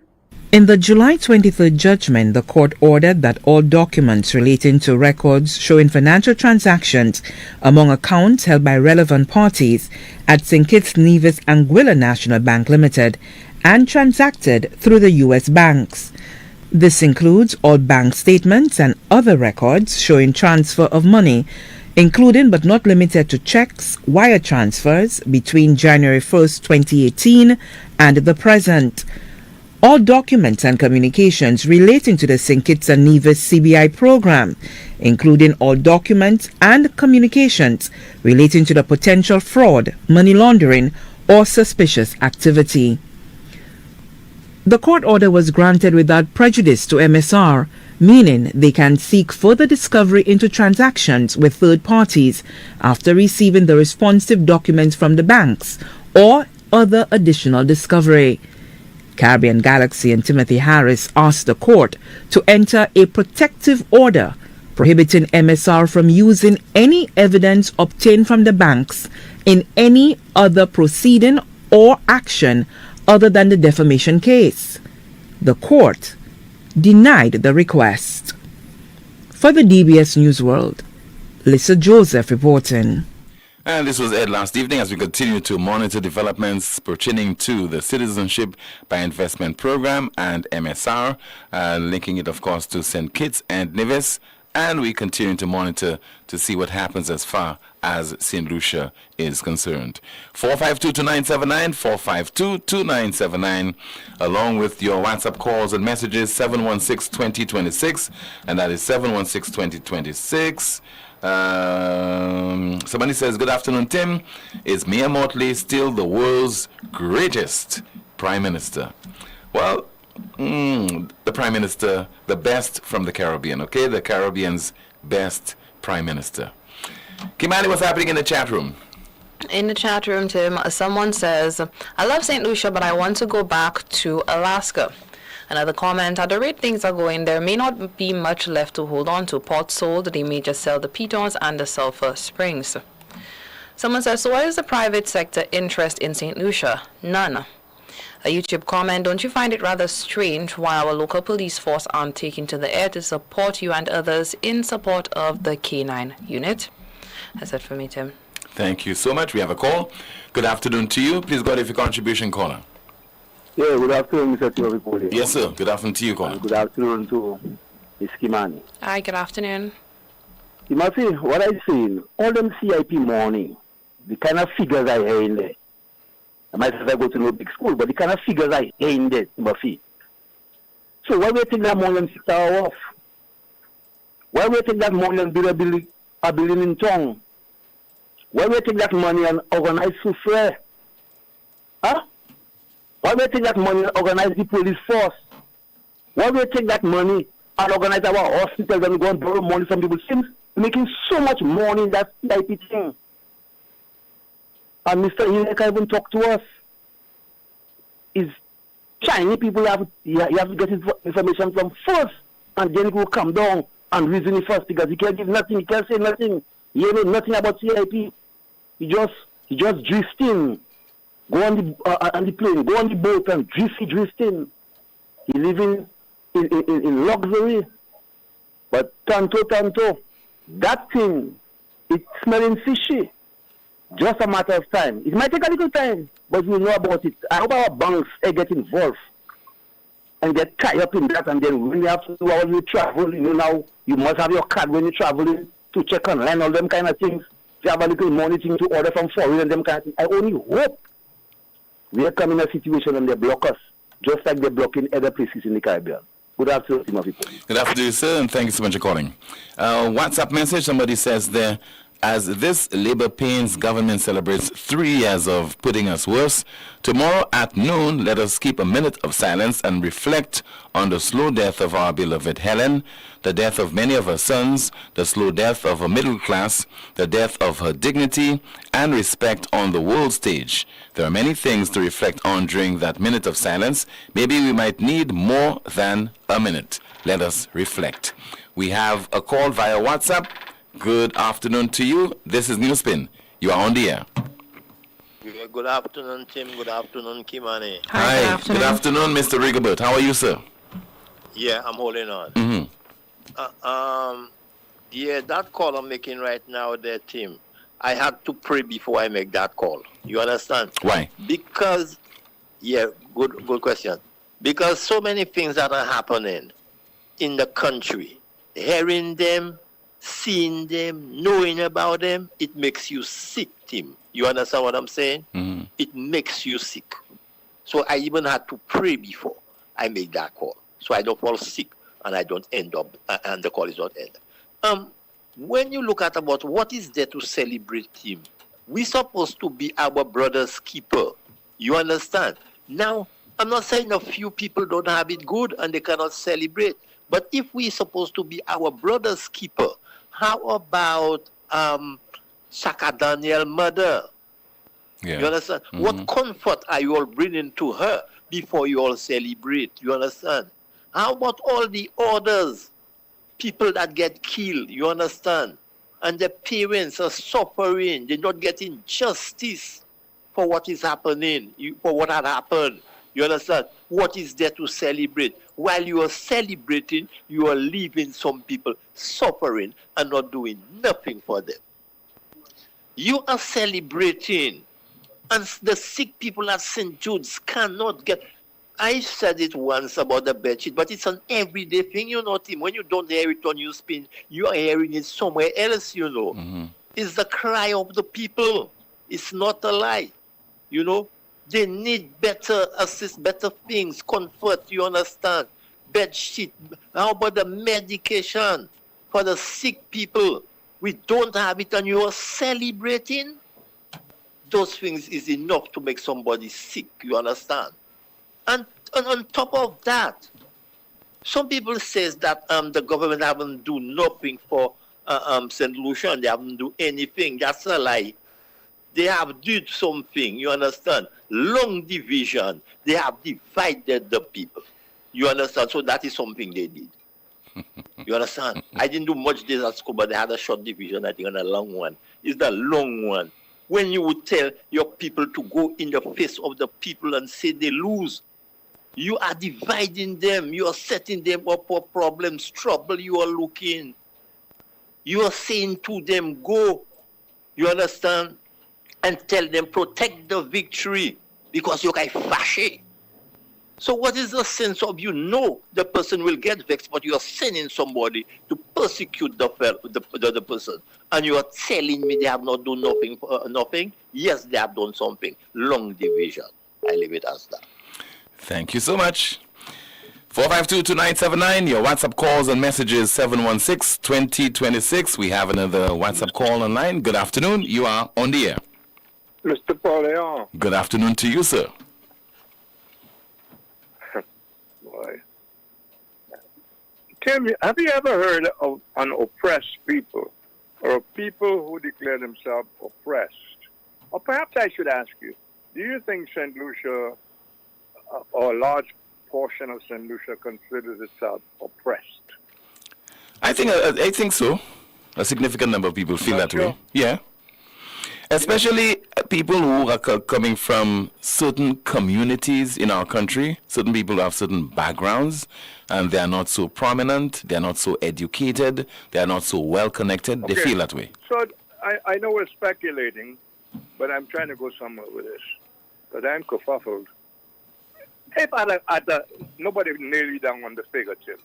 In the July 23rd judgment, the court ordered that all documents relating to records showing financial transactions among accounts held by relevant parties at St. Kitts Nevis Anguilla National Bank Limited and transacted through the U.S. banks. This includes all bank statements and other records showing transfer of money, including but not limited to checks, wire transfers between January 1st, 2018 and the present. All documents and communications relating to the St. Kitts and Nevis CBI program, including all documents and communications relating to the potential fraud, money laundering, or suspicious activity. The court order was granted without prejudice to MSR, meaning they can seek further discovery into transactions with third parties after receiving the responsive documents from the banks or other additional discovery. Caribbean Galaxy and Timothy Harris asked the court to enter a protective order prohibiting MSR from using any evidence obtained from the banks in any other proceeding or action other than the defamation case. The court denied the request. For the DBS Newsworld, Lisa Joseph reporting. And this was Ed last evening as we continue to monitor developments pertaining to the Citizenship by Investment Program and MSR, linking it, of course, to St. Kitts and Nevis and we continue to monitor to see what happens as far as St. Lucia is concerned. 452-2979, 452-2979, along with your WhatsApp calls and messages, 716-2026, and that is 716-2026. Somebody says, good afternoon, Tim. Is Mia Motley still the world's greatest Prime Minister? Well, the Prime Minister, the best from the Caribbean, okay? The Caribbean's best Prime Minister. Kimani, what's happening in the chat room? In the chat room, Tim, someone says, I love St. Lucia, but I want to go back to Alaska. Another comment, at the rate things are going, there may not be much left to hold on to. Port sold, they may just sell the pitons and the sulfur springs. Someone says, so what is the private sector interest in St. Lucia? None. A YouTube comment, don't you find it rather strange why our local police force aren't taking to the air to support you and others in support of the K9 unit? That's it for me, Tim. Thank you so much. We have a call. Good afternoon to you. Please go ahead with your contribution, caller. Yeah, good afternoon, Mr. Poleon. Yes, sir. Good afternoon to you, caller. Good afternoon to Ms. Kimani. Hi, good afternoon. You must see what I seen, all them CIP morning, the kind of figures I hear in there. I might have to go to no big school, but the kind of figures I hear in there, you must see. So why we take that money and 6 hours off? Why we take that money and build a building in town? Why we take that money and organize souffle? Huh? Why we take that money and organize the police force? Why we take that money and organize our hospitals and go and borrow money from people? Seems making so much money in that CIP thing. And Mr. Hinek can't even talk to us. Is Chinese people you have to get information from first, and then he will come down and reason it first, because he can't give nothing, he can't say nothing. He know nothing about CIP. He just drift in, go on the plane, go on the boat and drift in. He living in luxury. But tanto, that thing, it's smelling fishy. Just a matter of time. It might take a little time, but we know about it. I hope our banks get involved and get tied up in that. And then when you have to do all your travel, now you must have your card when you're traveling to check online, all them kind of things. You have a little money thing to order from foreign and them kind of things. I only hope we are coming in a situation and they block us, just like they're blocking other places in the Caribbean. Good afternoon, my people. Good afternoon, sir, and thank you so much for calling. WhatsApp message, somebody says there, as this Labour Pains government celebrates 3 years of putting us worse, tomorrow at noon, let us keep a minute of silence and reflect on the slow death of our beloved Helen, the death of many of her sons, the slow death of a middle class, the death of her dignity and respect on the world stage. There are many things to reflect on during that minute of silence. Maybe we might need more than a minute. Let us reflect. We have a call via WhatsApp. Good afternoon to you. This is NewsSpin. You are on the air. Yeah, good afternoon, Tim. Good afternoon, Kimani. Hi. Good afternoon, Mr. Rigobert. How are you, sir? Yeah, I'm holding on. Mm-hmm. Yeah, that call I'm making right now there, Tim, I had to pray before I make that call. You understand? Why? Because, yeah, good question. Because so many things that are happening in the country, hearing them, seeing them, knowing about them, it makes you sick, Tim. You understand what I'm saying? Mm-hmm. It makes you sick. So I even had to pray before I make that call, so I don't fall sick and I don't end up, and the call is not end. When you look at about what is there to celebrate him, we're supposed to be our brother's keeper. You understand? Now, I'm not saying a few people don't have it good and they cannot celebrate, but if we're supposed to be our brother's keeper, how about Shaka Daniel's mother? Yeah. You understand? Mm-hmm. What comfort are you all bringing to her before you all celebrate? You understand? How about all the others, people that get killed? You understand? And their parents are suffering. They're not getting justice for what is happening, for what had happened. You understand? What is there to celebrate? While you are celebrating, you are leaving some people suffering and not doing nothing for them. You are celebrating, and the sick people at St. Jude's cannot get. I said it once about the bedsheet, but it's an everyday thing, you know, Tim. When you don't hear it on NewsSpin, you are hearing it somewhere else, you know. It's the cry of the people. It's not a lie. You know, they need better assist, better things, comfort, you understand? Bedsheet. How about the medication for the sick people? We don't have it and you are celebrating. Those things is enough to make somebody sick, you understand? And on top of that, some people says that the government haven't do nothing for St. Lucia and they haven't do anything. That's a lie. They have did something, you understand? Long division. They have divided the people. You understand? So that is something they did. You understand? I didn't do much days at school, but they had a short division, I think, and a long one. It's the long one. When you would tell your people to go in the face of the people and say they lose, you are dividing them. You are setting them up for problems, trouble you are looking. You are saying to them, go. You understand? And tell them, protect the victory because you guys fashy. So what is the sense of you know the person will get vexed, but you are sending somebody to persecute the person, and you are telling me they have not done nothing? Nothing? Yes, they have done something. Long division. I leave it as that. Thank you so much. 452-2979, your WhatsApp calls and messages 716-2026. We have another WhatsApp call online. Good afternoon. You are on the air. Mr. Poleon. Good afternoon to you, sir. Boy. Tim, have you ever heard of an oppressed people or people who declare themselves oppressed? Or perhaps I should ask you, do you think St. Lucia or a large portion of St. Lucia considers itself oppressed? I think so. A significant number of people feel that way. Yeah. Especially people who are coming from certain communities in our country, certain people who have certain backgrounds, and they are not so prominent, they are not so educated, they are not so well connected. They feel that way. So I know we're speculating, but I'm trying to go somewhere with this, because I'm kerfuffled. If nobody nailed you down on the figure, Tim,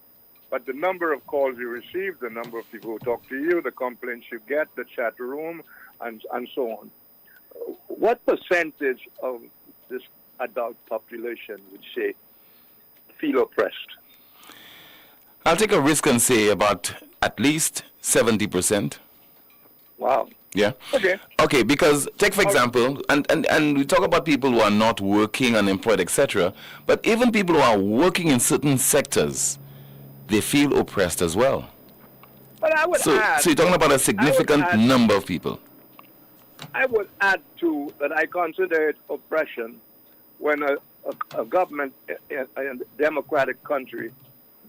but the number of calls you receive, the number of people who talk to you, the complaints you get, the chat room, and so on. What percentage of this adult population would say feel oppressed? I'll take a risk and say about at least 70%. Wow. Yeah. Okay. Okay, because take for example, and we talk about people who are not working, unemployed, etc. But even people who are working in certain sectors, they feel oppressed as well. But I would add, so you're talking about a significant number of people. I would add too that I consider it oppression when a government in a democratic country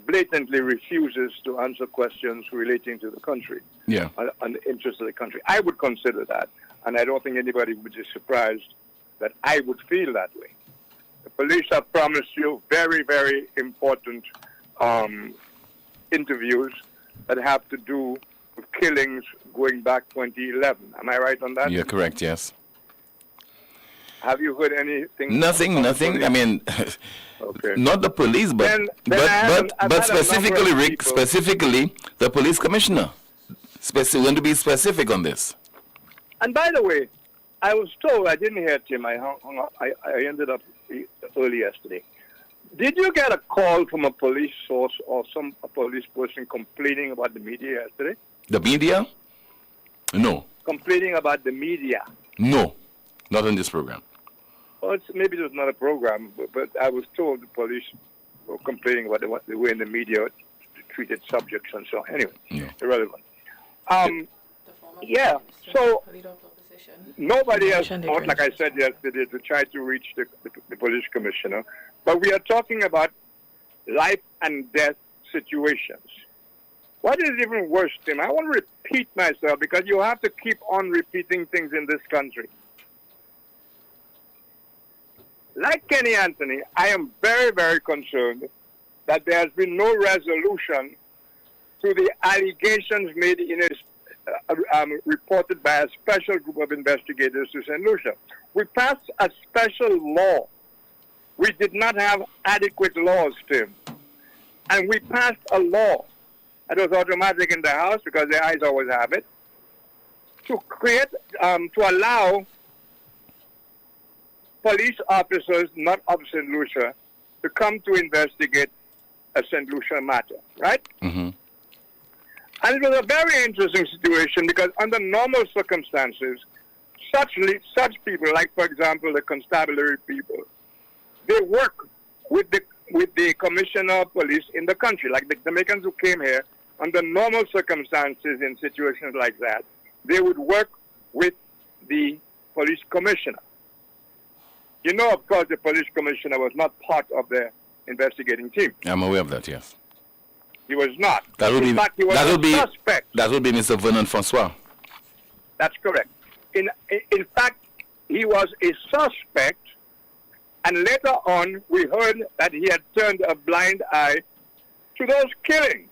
blatantly refuses to answer questions relating to the country, and the interests of the country. I would consider that, and I don't think anybody would be surprised that I would feel that way. The police have promised you very, very important interviews that have to do with killings going back 2011. Am I right on that? You're correct, yes. Have you heard anything? Nothing. I mean, okay. Not the police, but specifically, Rick, specifically the police commissioner. Want to be specific on this. And by the way, I was told, I didn't hear Tim, I hung up, I ended up early yesterday. Did you get a call from a police source or a police person complaining about the media yesterday? The media? No. Complaining about the media? No, not in this program. Well, maybe it was not a program, but I was told the police were complaining about the way the media treated subjects and so on. Anyway, irrelevant. So nobody has thought, like I said yesterday, to try to reach the police commissioner. But we are talking about life and death situations. What is even worse, Tim? I want to repeat myself because you have to keep on repeating things in this country. Like Kenny Anthony, I am very, very concerned that there has been no resolution to the allegations made in reported by a special group of investigators to St. Lucia. We passed a special law we did not have adequate laws, Tim. And we passed a law that was automatic in the House because the eyes always have it, to create, to allow police officers, not of St. Lucia, to come to investigate a St. Lucia matter, right? Mm-hmm. And it was a very interesting situation because under normal circumstances, such people, like for example the constabulary people, they work with the commissioner of police in the country. Like the Jamaicans who came here, under normal circumstances in situations like that, they would work with the police commissioner. You know, of course, the police commissioner was not part of the investigating team. I'm aware of that, yes. He was not. That would in fact, he was a suspect. That would be Mr. Vernon Francois. That's correct. In fact, he was a suspect, and later on, we heard that he had turned a blind eye to those killings.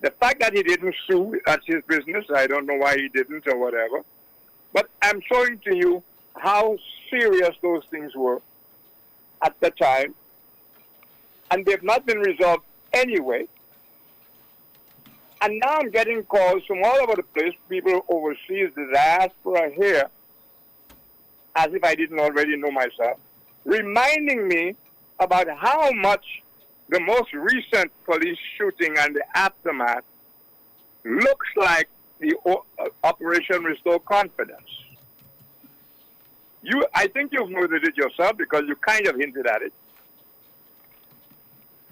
The fact that he didn't sue, that's his business. I don't know why he didn't or whatever. But I'm showing to you how serious those things were at the time. And they've not been resolved anyway. And now I'm getting calls from all over the place, people overseas, the diaspora here, as if I didn't already know myself, reminding me about how much the most recent police shooting and the aftermath looks like the Operation Restore Confidence. I think you've noted it yourself because you kind of hinted at it.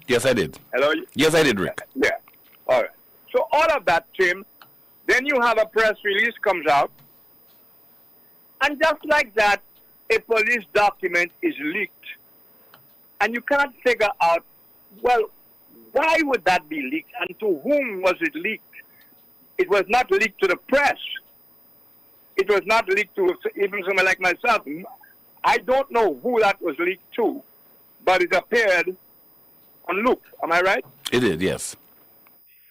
Yes, I did. Hello? Yes, I did, Rick. Yeah. All right. So all of that, Tim, then you have a press release comes out, and just like that, a police document is leaked. And you can't figure out, well, why would that be leaked and to whom was it leaked? It was not leaked to the press. It was not leaked to even someone like myself. I don't know who that was leaked to, but it appeared on Loop. Am I right? It did, yes.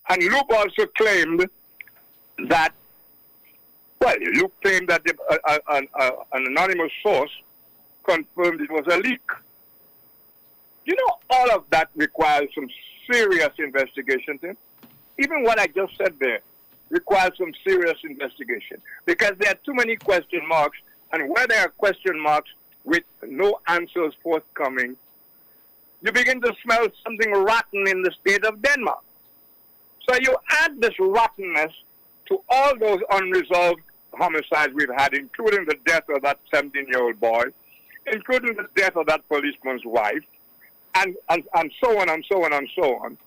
And Loop also claimed that, well, Loop claimed that an anonymous source confirmed it was a leak. You know, all of that requires some serious investigation, Tim. Even what I just said there requires some serious investigation because there are too many question marks, and where there are question marks with no answers forthcoming, you begin to smell something rotten in the state of Denmark. So you add this rottenness to all those unresolved homicides we've had, including the death of that 17-year-old boy, including the death of that policeman's wife, and so on and so on and so on.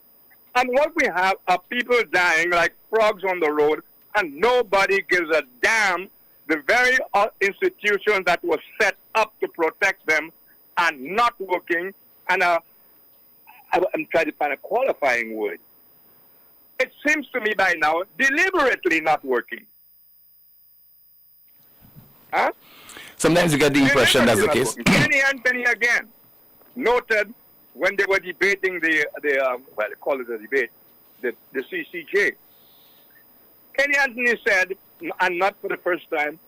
And what we have are people dying like frogs on the road, and nobody gives a damn. The very institutions that was set up to protect them are not working, and I'm trying to find a qualifying word. It seems to me by now deliberately not working. Huh? Sometimes you get the impression that's the case. Kenny Anthony again noted when they were debating well, they call it a debate, the CCJ. Kenny Anthony said, and not for the first time,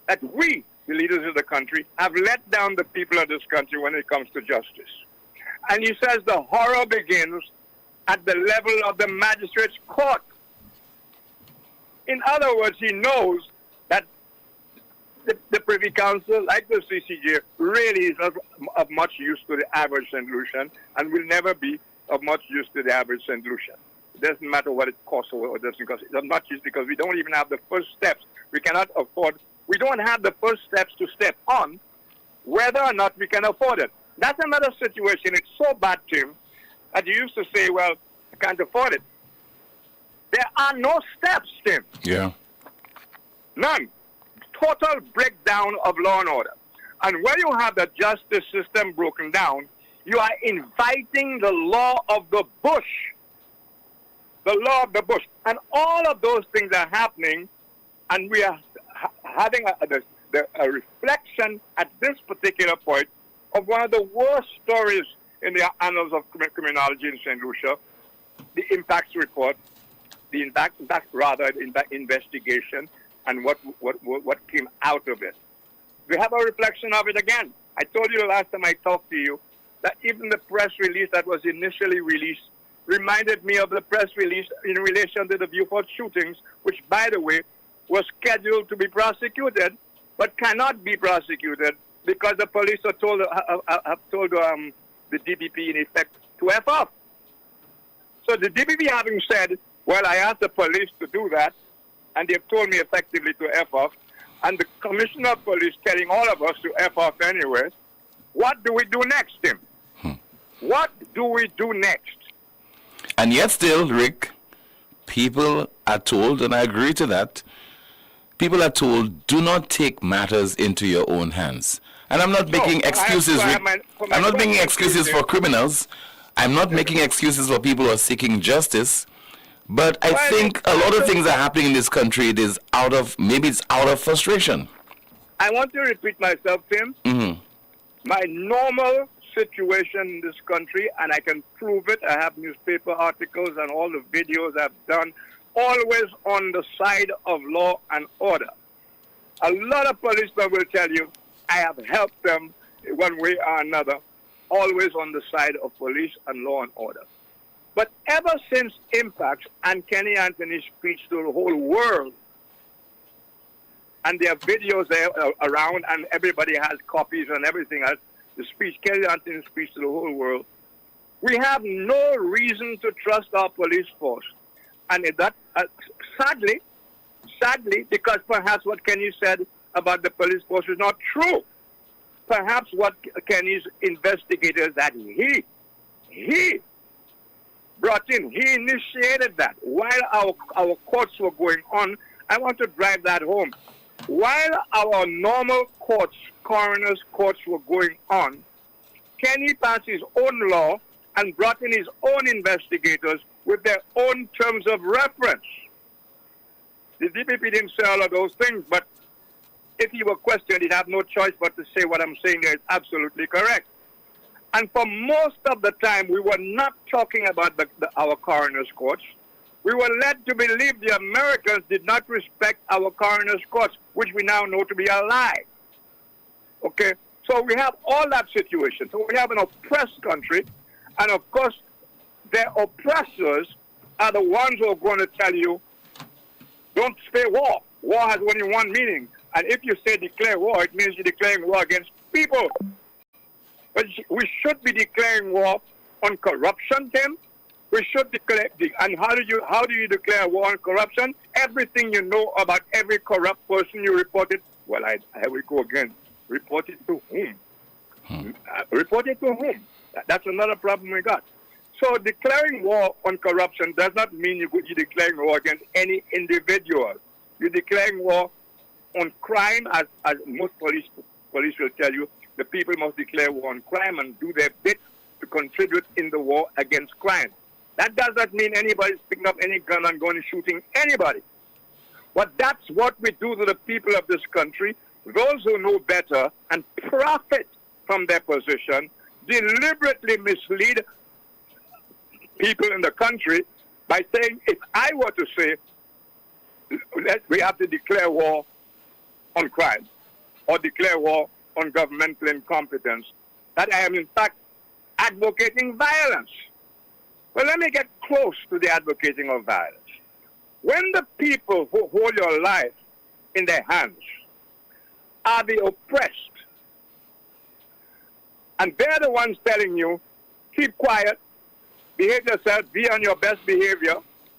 that we, the leaders of the country, have let down the people of this country when it comes to justice. And he says the horror begins at the level of the magistrate's court. In other words, he knows that the Privy Council, like the CCJ, really is not of much use to the average St. Lucian and will never be of much use to the average St. Lucian. It doesn't matter what it costs or doesn't cost. It's of much use because we don't even have the first steps. We cannot afford, we don't have the first steps to step on whether or not we can afford it. That's another situation. It's so bad, Tim, that you used to say, well, I can't afford it. There are no steps, Tim. Yeah. None. Total breakdown of law and order. And when you have the justice system broken down, you are inviting the law of the bush. The law of the bush. And all of those things are happening, and we are having a reflection at this particular point of one of the worst stories in the annals of criminology in St. Lucia, the impacts report, the investigation, and what came out of it. We have a reflection of it again. I told you the last time I talked to you that even the press release that was initially released reminded me of the press release in relation to the Beaufort shootings, which, by the way, was scheduled to be prosecuted, but cannot be prosecuted because the police have told the DPP, in effect, to F off. So the DPP having said, well, I asked the police to do that, and they've told me effectively to F off, and the Commissioner of Police telling all of us to F off anyway, what do we do next, Tim? What do we do next? And yet still, Rick, people are told, and I agree to that, people are told, do not take matters into your own hands. And I'm not making excuses, Rick. I'm not making excuses for criminals. I'm not making excuses for people who are seeking justice. But I think a lot of things are happening in this country. It is maybe it's out of frustration. I want to repeat myself, Tim. My normal situation in this country, and I can prove it. I have newspaper articles and all the videos I've done, always on the side of law and order. A lot of policemen will tell you, I have helped them one way or another, always on the side of police and law and order. But ever since Impact and Kenny Anthony's speech to the whole world, and there are videos there around, and everybody has copies and everything else, the speech, Kenny Anthony's speech to the whole world, we have no reason to trust our police force. And that, sadly, because perhaps what Kenny said about the police force is not true. Perhaps what Kenny's investigators that he brought in, he initiated that. While our courts were going on, I want to drive that home. While our normal courts, coroners' courts were going on, Kenny passed his own law and brought in his own investigators with their own terms of reference. The DPP didn't say all of those things, but if he were questioned, he'd have no choice but to say what I'm saying there is absolutely correct. And for most of the time, we were not talking about our coroner's courts. We were led to believe the Americans did not respect our coroner's courts, which we now know to be a lie. Okay? So we have all that situation. So we have an oppressed country, and of course, their oppressors are the ones who are going to tell you, don't say war. War has only one meaning. And if you say declare war, it means you're declaring war against people. But we should be declaring war on corruption, Tim. We should declare, and how do you declare war on corruption? Everything you know about every corrupt person, you report it. Well, here we go again. Report it to whom? Report it to whom? That's another problem we got. So declaring war on corruption does not mean you're declaring war against any individual. You're declaring war on crime, as most police will tell you. The people must declare war on crime and do their bit to contribute in the war against crime. That does not mean anybody's picking up any gun and going and shooting anybody. But that's what we do to the people of this country. Those who know better and profit from their position deliberately mislead people in the country by saying, if I were to say, we have to declare war on crime or declare war on governmental incompetence, that I am in fact advocating violence. Well, let me get close to the advocating of violence. When the people who hold your life in their hands are the oppressed, and they're the ones telling you, keep quiet, behave yourself, be on your best behavior,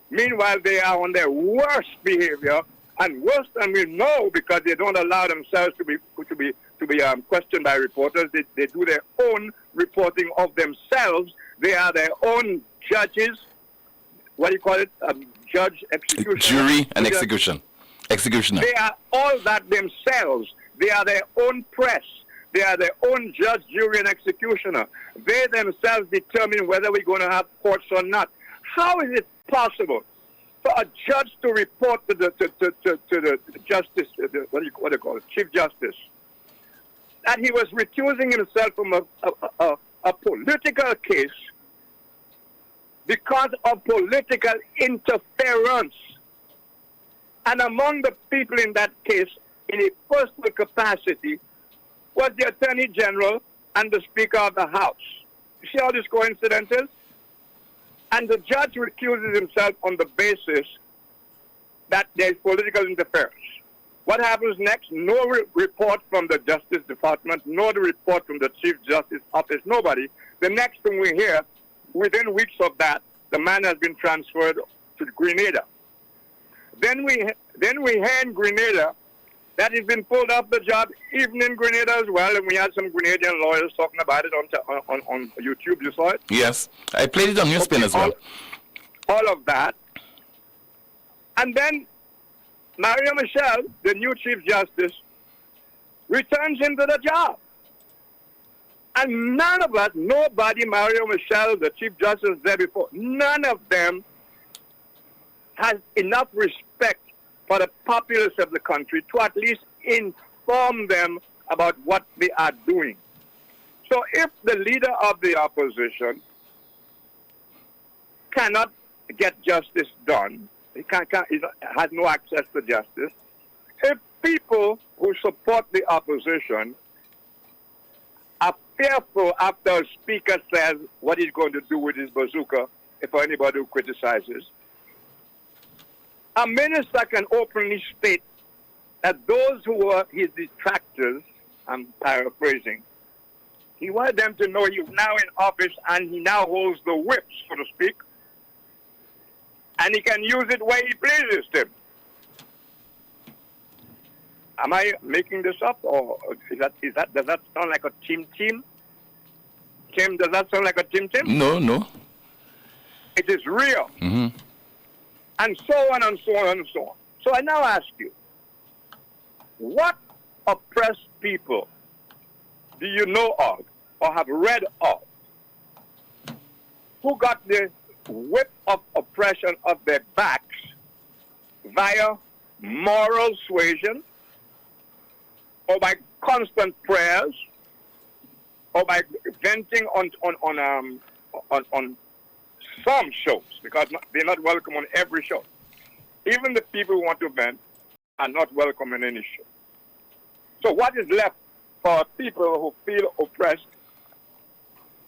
meanwhile they are on their worst behavior, and worse than we know because they don't allow themselves to be questioned by reporters. They do their own reporting of themselves. They are their own judges. What do you call it? Judge, executioner. Jury and executioner. They are all that themselves. They are their own press. They are their own judge, jury, and executioner. They themselves determine whether we're going to have courts or not. How is it possible for a judge to report to the justice, what do you call it, Chief Justice, that he was recusing himself from a political case because of political interference? And among the people in that case, in a personal capacity, was the Attorney General and the Speaker of the House. You see how this coincidence is? And the judge recuses himself on the basis that there is political interference. What happens next? No report from the Justice Department, no report from the Chief Justice Office, nobody. The next thing we hear, within weeks of that, the man has been transferred to Grenada. Then we hear in Grenada that he's been pulled off the job, even in Grenada as well, and we had some Grenadian lawyers talking about it on YouTube. You saw it? Yes, I played it on NewsSpin as well. All of that. And then Mario Michel, the new Chief Justice, returns him to the job. And none of us, nobody, Mario Michel, the Chief Justice there before, none of them has enough respect for the populace of the country to at least inform them about what they are doing. So if the leader of the opposition cannot get justice done, he has no access to justice, if people who support the opposition are fearful after a speaker says what he's going to do with his bazooka, if anybody who criticizes, a minister can openly state that those who are his detractors, I'm paraphrasing, he wanted them to know he's now in office and he now holds the whip, so to speak, and he can use it where he pleases him. Am I making this up, or does that sound like a team? Tim, does that sound like a Tim? No. It is real. Mm-hmm. And so on and so on and so on. So I now ask you, what oppressed people do you know of or have read of who got the whip of oppression of their backs via moral suasion, or by constant prayers, or by venting on some shows, because they're not welcome on every show. Even the people who want to vent are not welcome in any show. So what is left for people who feel oppressed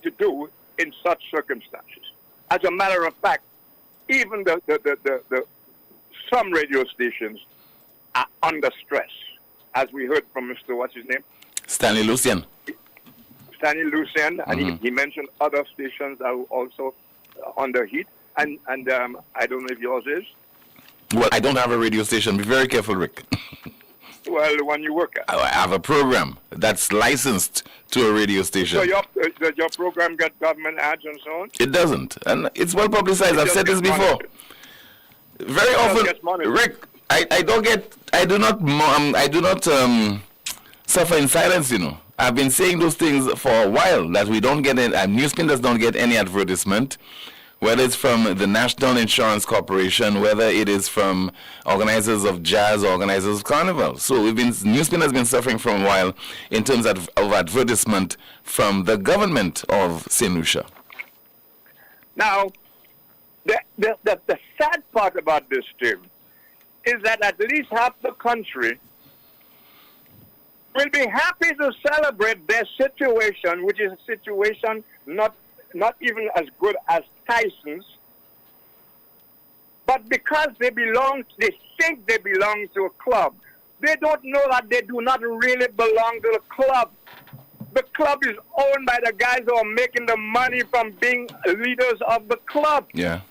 to do in such circumstances? As a matter of fact, even some radio stations are under stress, as we heard from Mr. What's his name? Stanley Lucien. And he mentioned other stations that are also under heat, and I don't know if yours is. Well, I don't have a radio station. Be very careful, Rick. Well, the one you work at. I have a program that's licensed to a radio station. So your program get government ads and so on? It doesn't, and it's well publicized. I've said this before. Very often, Rick, I do not suffer in silence. You know, I've been saying those things for a while, that we don't get it. NewsSpin does not get any advertisement, whether it's from the National Insurance Corporation, whether it is from organizers of jazz or organizers of carnival. So NewsSpin has been suffering for a while in terms of advertisement from the government of St. Lucia. Now, the sad part about this, Tim, is that at least half the country will be happy to celebrate their situation, which is a situation not even as good as Tyson's, but because they think they belong to a club, they don't know that they do not really belong to the club. The club is owned by the guys who are making the money from being leaders of the club. Yeah.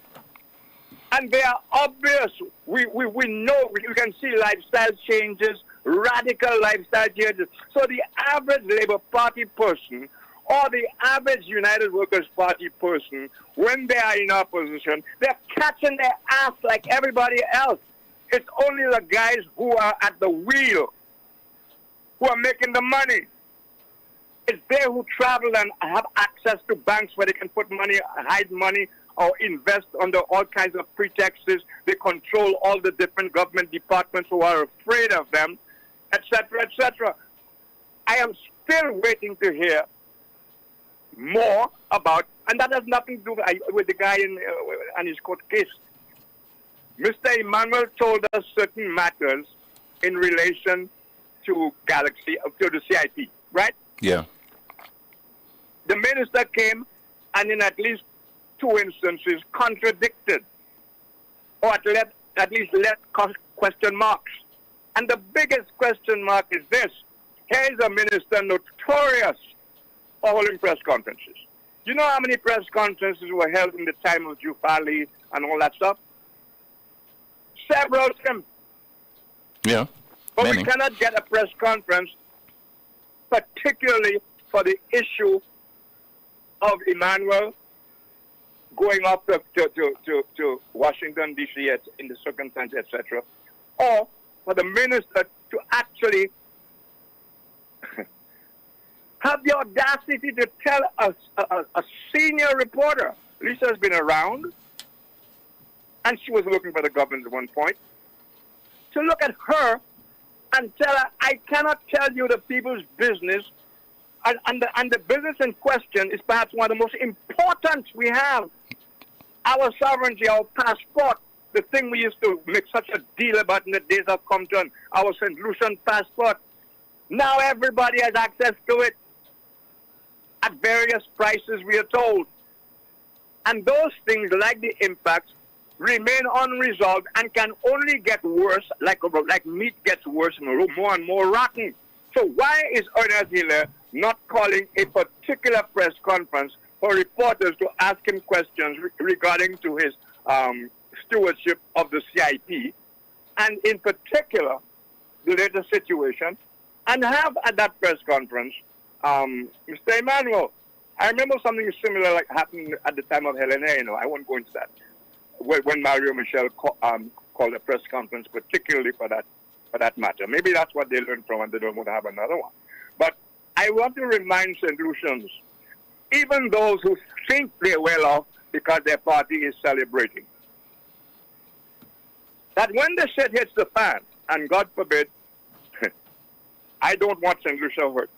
And they are obvious. We know, we can see lifestyle changes, radical lifestyle changes. So the average Labour Party person or the average United Workers Party person, when they are in opposition, they're catching their ass like everybody else. It's only the guys who are at the wheel who are making the money. It's they who travel and have access to banks where they can put money, hide money, or invest under all kinds of pretexts. They control all the different government departments who are afraid of them, etc., etc. I am still waiting to hear more about, and that has nothing to do with the guy and his court case. Mr. Emmanuel told us certain matters in relation to Galaxy, to the CIP. right? Yeah. The minister came and in at least 2 instances contradicted or at least let question marks. And the biggest question mark is this. Here is a minister notorious for holding press conferences. You know how many press conferences were held in the time of Jufali and all that stuff? Several of them. Yeah. But many. we cannot get a press conference, particularly for the issue of Emmanuel going up to Washington, D.C. in the circumstance, etc., or for the minister to actually have the audacity to tell a senior reporter, Lisa has been around, and she was looking for the government at one point, to look at her and tell her, I cannot tell you the people's business, and the business in question is perhaps one of the most important we have. Our sovereignty, our passport, the thing we used to make such a deal about in the days of Compton, our St. Lucian passport. Now everybody has access to it at various prices, we are told. And those things, like the impacts, remain unresolved and can only get worse, like meat gets worse, more and more rotten. So why is Ernest Hiller not calling a particular press conference for reporters to ask him questions regarding to his stewardship of the CIP, and in particular, the latest situation, and have at that press conference, Mr. Emmanuel, I remember something similar like happened at the time of Helene, I won't go into that, when Mario Michel called a press conference, particularly for that matter. Maybe that's what they learned from and they don't want to have another one. But I want to remind St. Lucians, even those who think they're well off because their party is celebrating, that when the shit hits the fan, and God forbid, I don't want St. Lucia hurt.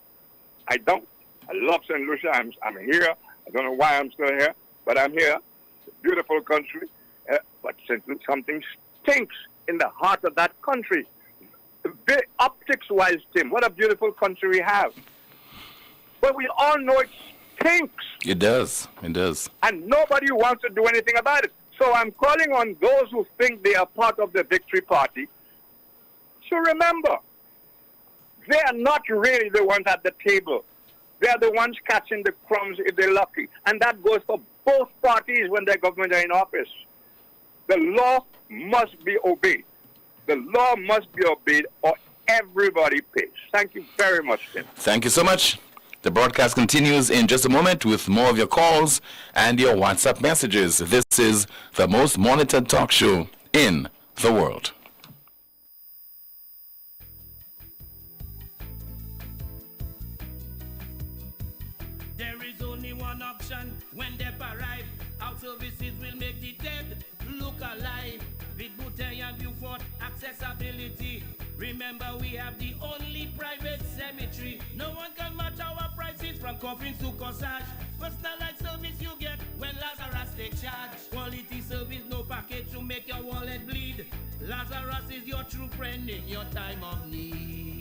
I don't. I love St. Lucia. I'm here. I don't know why I'm still here, but I'm here. It's a beautiful country. But something stinks in the heart of that country. Optics-wise, Tim, what a beautiful country we have. But we all know it stinks. It does. It does. And nobody wants to do anything about it. So I'm calling on those who think they are part of the victory party to remember, they are not really the ones at the table. They are the ones catching the crumbs if they're lucky. And that goes for both parties when their government are in office. The law must be obeyed. The law must be obeyed or everybody pays. Thank you very much, Tim. Thank you so much. The broadcast continues in just a moment with more of your calls and your WhatsApp messages. This is the most monitored talk show in the world. There is only one option when they arrive. Our services will make the dead look alive. With Bouteille and Beaufort accessibility. Remember, we have the only private cemetery. No one can match our prices from coffins to corsage. Personalized service you get when Lazarus takes charge. Quality service, no package to make your wallet bleed. Lazarus is your true friend in your time of need.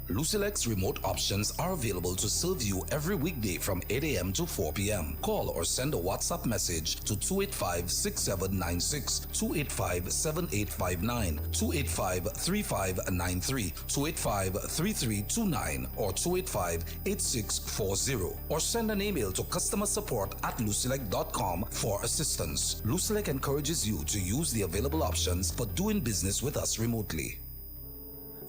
Lucilex remote options are available to serve you every weekday from 8 a.m. to 4 p.m. Call or send a WhatsApp message to 285-6796, 285-7859, 285-3593, 285-3329, or 285-8640. Or send an email to customersupport@lucilec.com for assistance. Lucilec encourages you to use the available options for doing business with us remotely.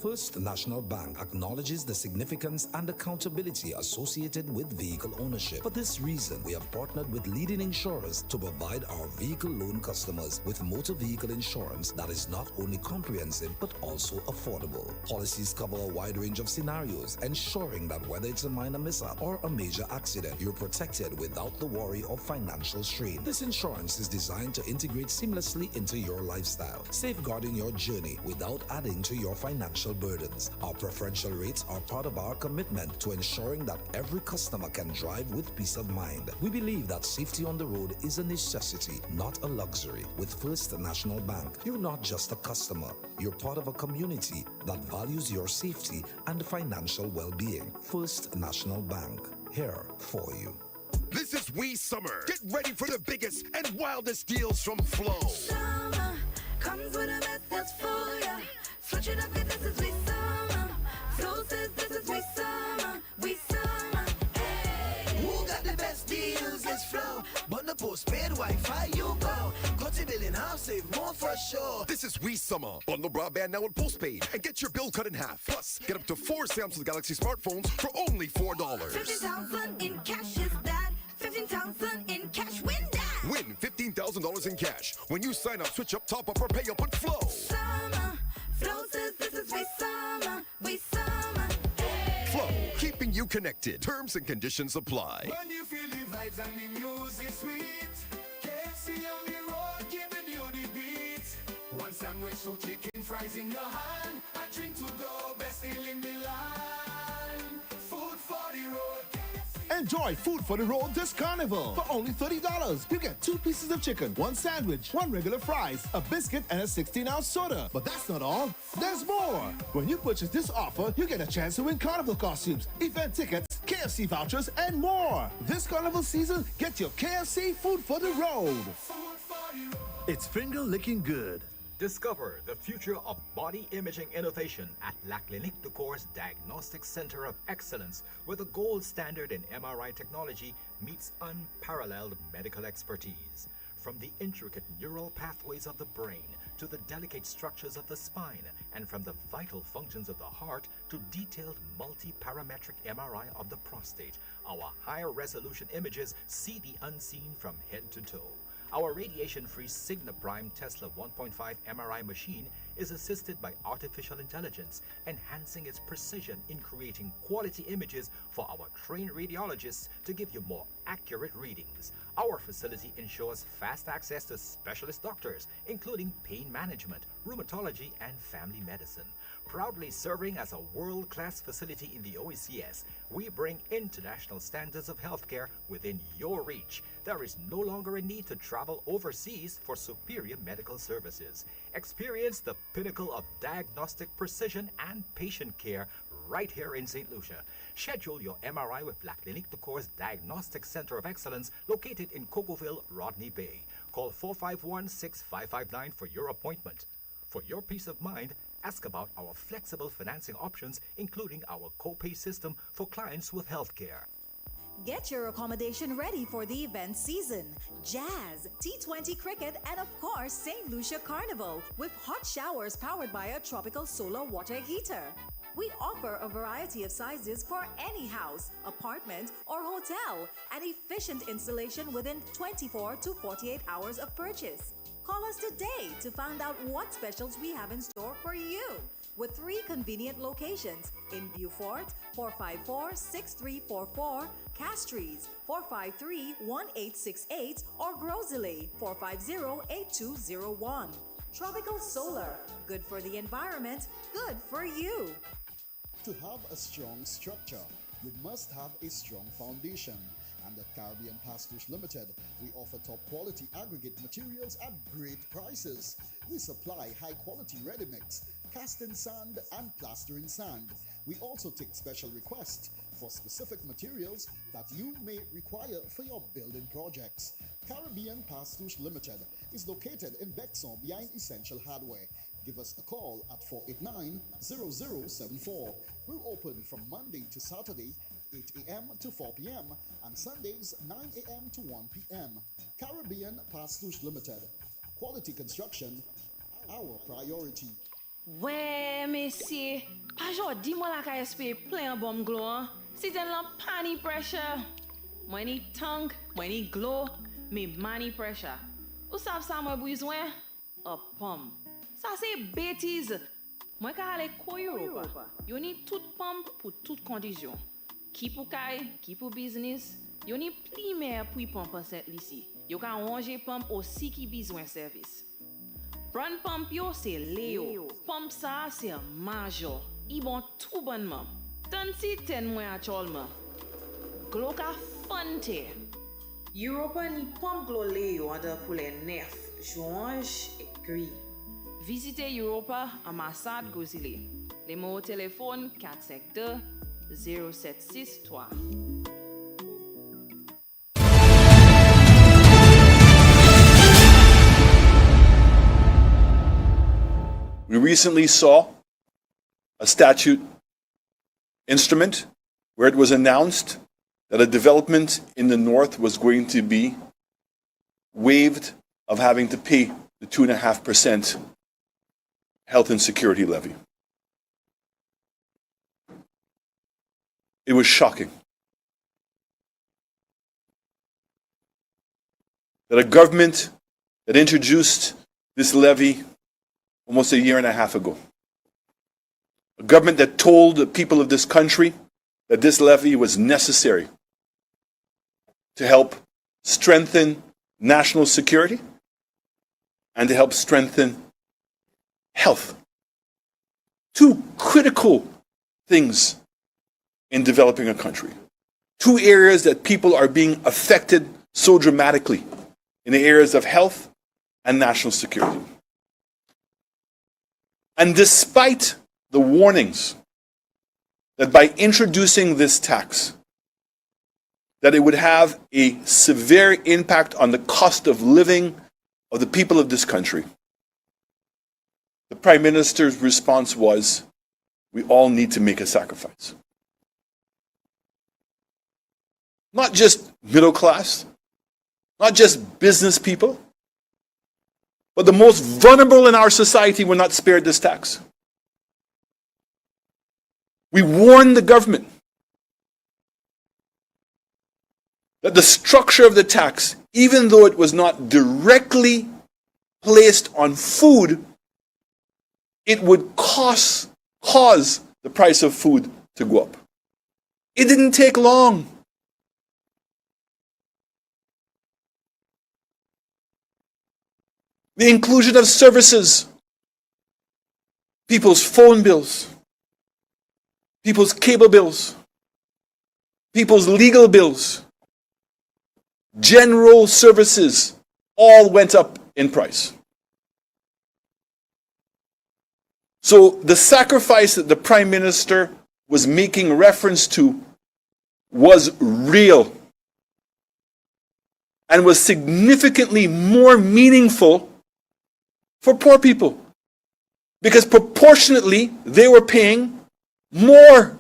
First National Bank acknowledges the significance and accountability associated with vehicle ownership. For this reason, we have partnered with leading insurers to provide our vehicle loan customers with motor vehicle insurance that is not only comprehensive but also affordable. Policies cover a wide range of scenarios, ensuring that whether it's a minor mishap or a major accident, you're protected without the worry of financial strain. This insurance is designed to integrate seamlessly into your lifestyle, safeguarding your journey without adding to your financial financial burdens. Our preferential rates are part of our commitment to ensuring that every customer can drive with peace of mind. We believe that safety on the road is a necessity, not a luxury. With First National Bank, you're not just a customer. You're part of a community that values your safety and financial well-being. First National Bank, here for you. This is We Summer. Get ready for the biggest and wildest deals from Flow. Summer comes with the best deals for ya. Switch it up, 'cause this is We Summer. Flow says this is We Summer. We Summer. Hey. Who got the best deals? It's Flow. Bundle postpaid Wi-Fi, you go. Go to Billion House, save more for sure. This is We Summer. Bundle broadband now with postpaid and get your bill cut in half. Plus, get up to 4 Samsung Galaxy smartphones for only $4. 50,000 in cash is that. 15,000 in cash, win that. Win $15,000 in cash when you sign up, switch up, top up, or pay up with Flow. Summer, Flow says this is We Summer. We Summer. Hey. Flow, keeping you connected. Terms and conditions apply. When you feel the vibes and the music sweet, KFC on the road giving you the beat. One sandwich, so chicken fries in your hand. A drink to go, best deal in the line. Food for the road. Enjoy Food for the Road this carnival. For only $30, you get 2 pieces of chicken, 1 sandwich, 1 regular fries, a biscuit, and a 16-ounce soda. But that's not all. There's more. When you purchase this offer, you get a chance to win carnival costumes, event tickets, KFC vouchers, and more. This carnival season, get your KFC Food for the Road. It's finger licking good. Discover the future of body imaging innovation at La Clinique de Corps Diagnostic Center of Excellence, where the gold standard in MRI technology meets unparalleled medical expertise. From the intricate neural pathways of the brain to the delicate structures of the spine, and from the vital functions of the heart to detailed multi-parametric MRI of the prostate, our higher resolution images see the unseen from head to toe. Our radiation-free Signa Prime Tesla 1.5 MRI machine is assisted by artificial intelligence, enhancing its precision in creating quality images for our trained radiologists to give you more accurate readings. Our facility ensures fast access to specialist doctors, including pain management, rheumatology, and family medicine. Proudly serving as a world-class facility in the OECS, we bring international standards of healthcare within your reach. There is no longer a need to travel overseas for superior medical services. Experience the pinnacle of diagnostic precision and patient care right here in St. Lucia. Schedule your MRI with La Clinique de Corps Diagnostic Center of Excellence located in Cocoville, Rodney Bay. Call 451-6559 for your appointment. For your peace of mind, ask about our flexible financing options, including our co-pay system for clients with health care. Get your accommodation ready for the event season. Jazz, T20 cricket, and of course, St. Lucia Carnival with hot showers powered by a tropical solar water heater. We offer a variety of sizes for any house, apartment, or hotel, and efficient installation within 24 to 48 hours of purchase. Call us today to find out what specials we have in store for you. With 3 convenient locations in Beaufort, 454-6344, Castries, 453-1868, or Grosley, 450-8201. Tropical Solar, good for the environment, good for you. To have a strong structure, you must have a strong foundation. And at Caribbean Pastures Limited, we offer top quality aggregate materials at great prices. We supply high quality ready mix, cast in sand and plaster in sand. We also take special requests for specific materials that you may require for your building projects. Caribbean Pastures Limited is located in Bexon behind Essential Hardware. Give us a call at 489-0074. We're open from Monday to Saturday, 8 a.m. to 4 p.m. and Sundays 9 a.m. to 1 p.m. Caribbean Pastures Limited. Quality construction, our priority. Ouais, messie, pas jodi moi la ka espérer plein bon glow. Si ten la pani pressure. Moi ni tongue, moi ni glow, me money pressure. Ou sav sa moi besoin? A pomme. Ça c'est bêtise. Moi ka aller ko Europa. Yo ni toute pomme pour toute condition. Qui pour kay, qui pour business. Yo ni pli mer pour pomme pour cette ici. Yo ka ranger pomme aussi qui besoin service. Run pump yo c'est Léo. Pump ça c'est Major. I bon tout bonnement. Tan si ten mwen a cholman. Glo ka fante. Europa ni pump glo Léo under pour les nef. Joange et gris. Visitez Europa ambassade Gozile. Les mots au téléphone 452 0763. We recently saw a statute instrument where it was announced that a development in the north was going to be waived of having to pay the 2.5% health and security levy. It was shocking that a government that introduced this levy almost a year and a half ago, a government that told the people of this country that this levy was necessary to help strengthen national security and to help strengthen health. Two critical things in developing a country. Two areas that people are being affected so dramatically in the areas of health and national security. And despite the warnings that by introducing this tax, that it would have a severe impact on the cost of living of the people of this country, the Prime Minister's response was, we all need to make a sacrifice. Not just middle class, not just business people, but the most vulnerable in our society were not spared this tax. We warned the government that the structure of the tax, even though it was not directly placed on food, it would cause the price of food to go up. It didn't take long. The inclusion of services, people's phone bills, people's cable bills, people's legal bills, general services, all went up in price. So the sacrifice that the Prime Minister was making reference to was real and was significantly more meaningful for poor people, because proportionately they were paying more.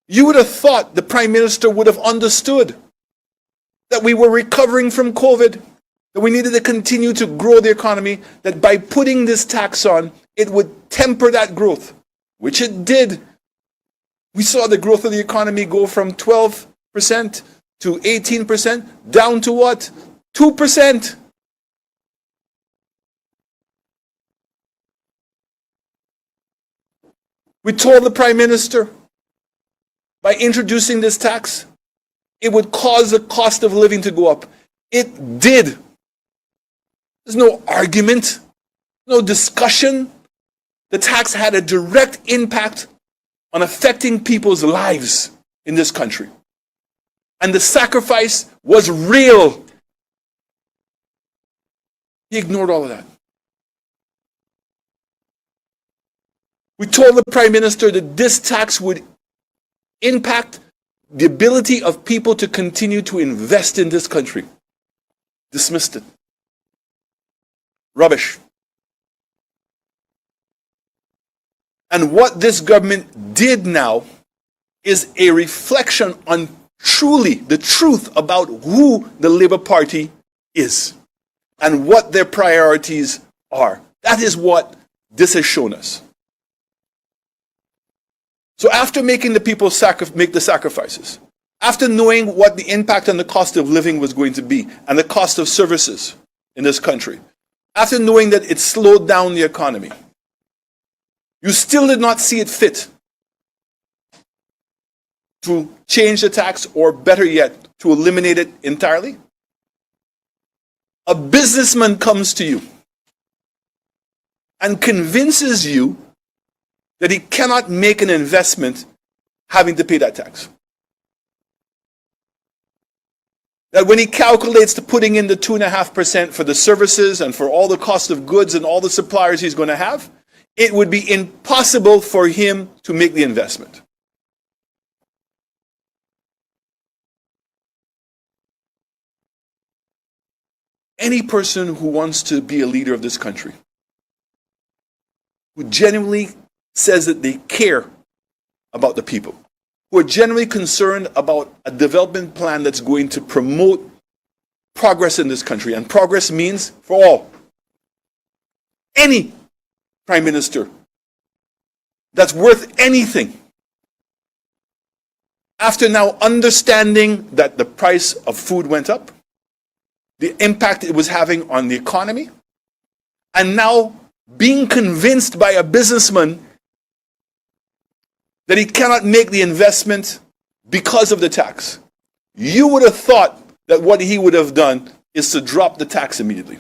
You would have thought the Prime Minister would have understood that we were recovering from COVID, that we needed to continue to grow the economy, that by putting this tax on, it would temper that growth, which it did. We saw the growth of the economy go from 12% to 18%, down to what? 2%. We told the Prime Minister, by introducing this tax, it would cause the cost of living to go up. It did. There's no argument, no discussion. The tax had a direct impact on affecting people's lives in this country. And the sacrifice was real. He ignored all of that. We told the Prime Minister that this tax would impact the ability of people to continue to invest in this country. Dismissed it. Rubbish. And what this government did now is a reflection on truly the truth about who the Labour Party is and what their priorities are. That is what this has shown us. So after making the people make the sacrifices, after knowing what the impact on the cost of living was going to be and the cost of services in this country, after knowing that it slowed down the economy, you still did not see it fit to change the tax, or better yet, to eliminate it entirely? a businessman comes to you and convinces you that he cannot make an investment having to pay that tax. That when he calculates to putting in the 2.5% for the services and for all the cost of goods and all the suppliers he's going to have, it would be impossible for him to make the investment. Any person who wants to be a leader of this country, who genuinely says that they care about the people, who are genuinely concerned about a development plan that's going to promote progress in this country, and progress means for all. Any prime minister that's worth anything, after now understanding that the price of food went up, the impact it was having on the economy, and now being convinced by a businessman that he cannot make the investment because of the tax. You would have thought that what he would have done is to drop the tax immediately.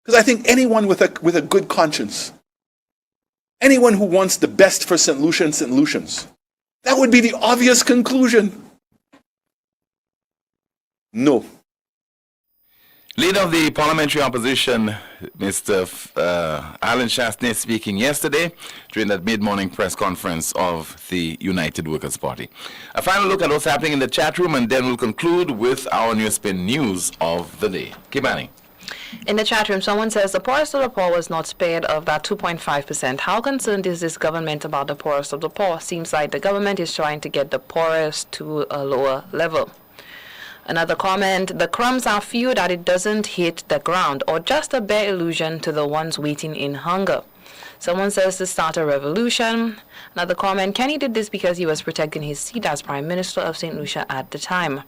Because I think anyone with a good conscience, anyone who wants the best for St. Lucia and St. Lucians, that would be the obvious conclusion. No. Leader of the parliamentary opposition, Mr. Alan Chastney, speaking yesterday during that mid-morning press conference of the United Workers' Party. A final look at what's happening in the chat room, and then we'll conclude with our NewsSpin news of the day. Kimani. In the chat room, someone says the poorest of the poor was not spared of that 2.5%. How concerned is this government about the poorest of the poor? Seems like the government is trying to get the poorest to a lower level. Another comment, the crumbs are few that it doesn't hit the ground, or just a bare illusion to the ones waiting in hunger. Someone says to start a revolution. Another comment, Kenny did this because he was protecting his seat as Prime Minister of St. Lucia at the time.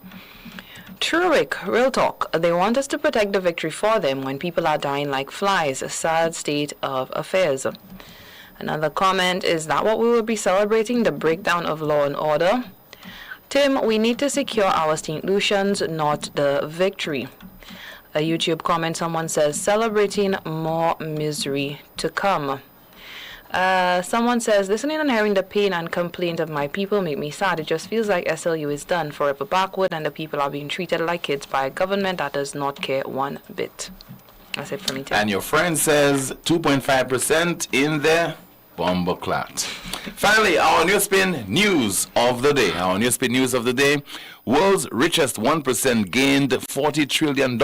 Truick, real talk, they want us to protect the victory for them when people are dying like flies, a sad state of affairs. Another comment, is that what we will be celebrating, the breakdown of law and order? Tim, we need to secure our St. Lucians, not the victory. A YouTube comment, someone says, celebrating more misery to come. Someone says, listening and hearing the pain and complaint of my people make me sad. It just feels like SLU is done, forever backward, and the people are being treated like kids by a government that does not care one bit. That's it for me, Tim. And your friend says 2.5% in there. Bomboclat. Finally, our NewsSpin news of the day. Our NewsSpin news of the day. World's richest 1% gained $40 trillion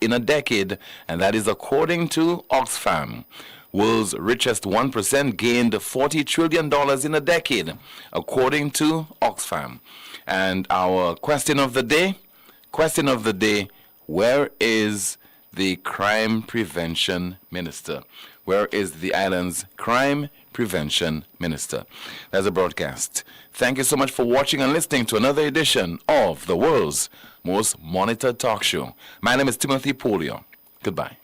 in a decade, and that is according to Oxfam. World's richest 1% gained $40 trillion in a decade, according to Oxfam. And our question of the day, where is the crime prevention minister? Where is the island's crime prevention minister? That's a broadcast. Thank you so much for watching and listening to another edition of the world's most monitored talk show. My name is Timothy Poleon. Goodbye.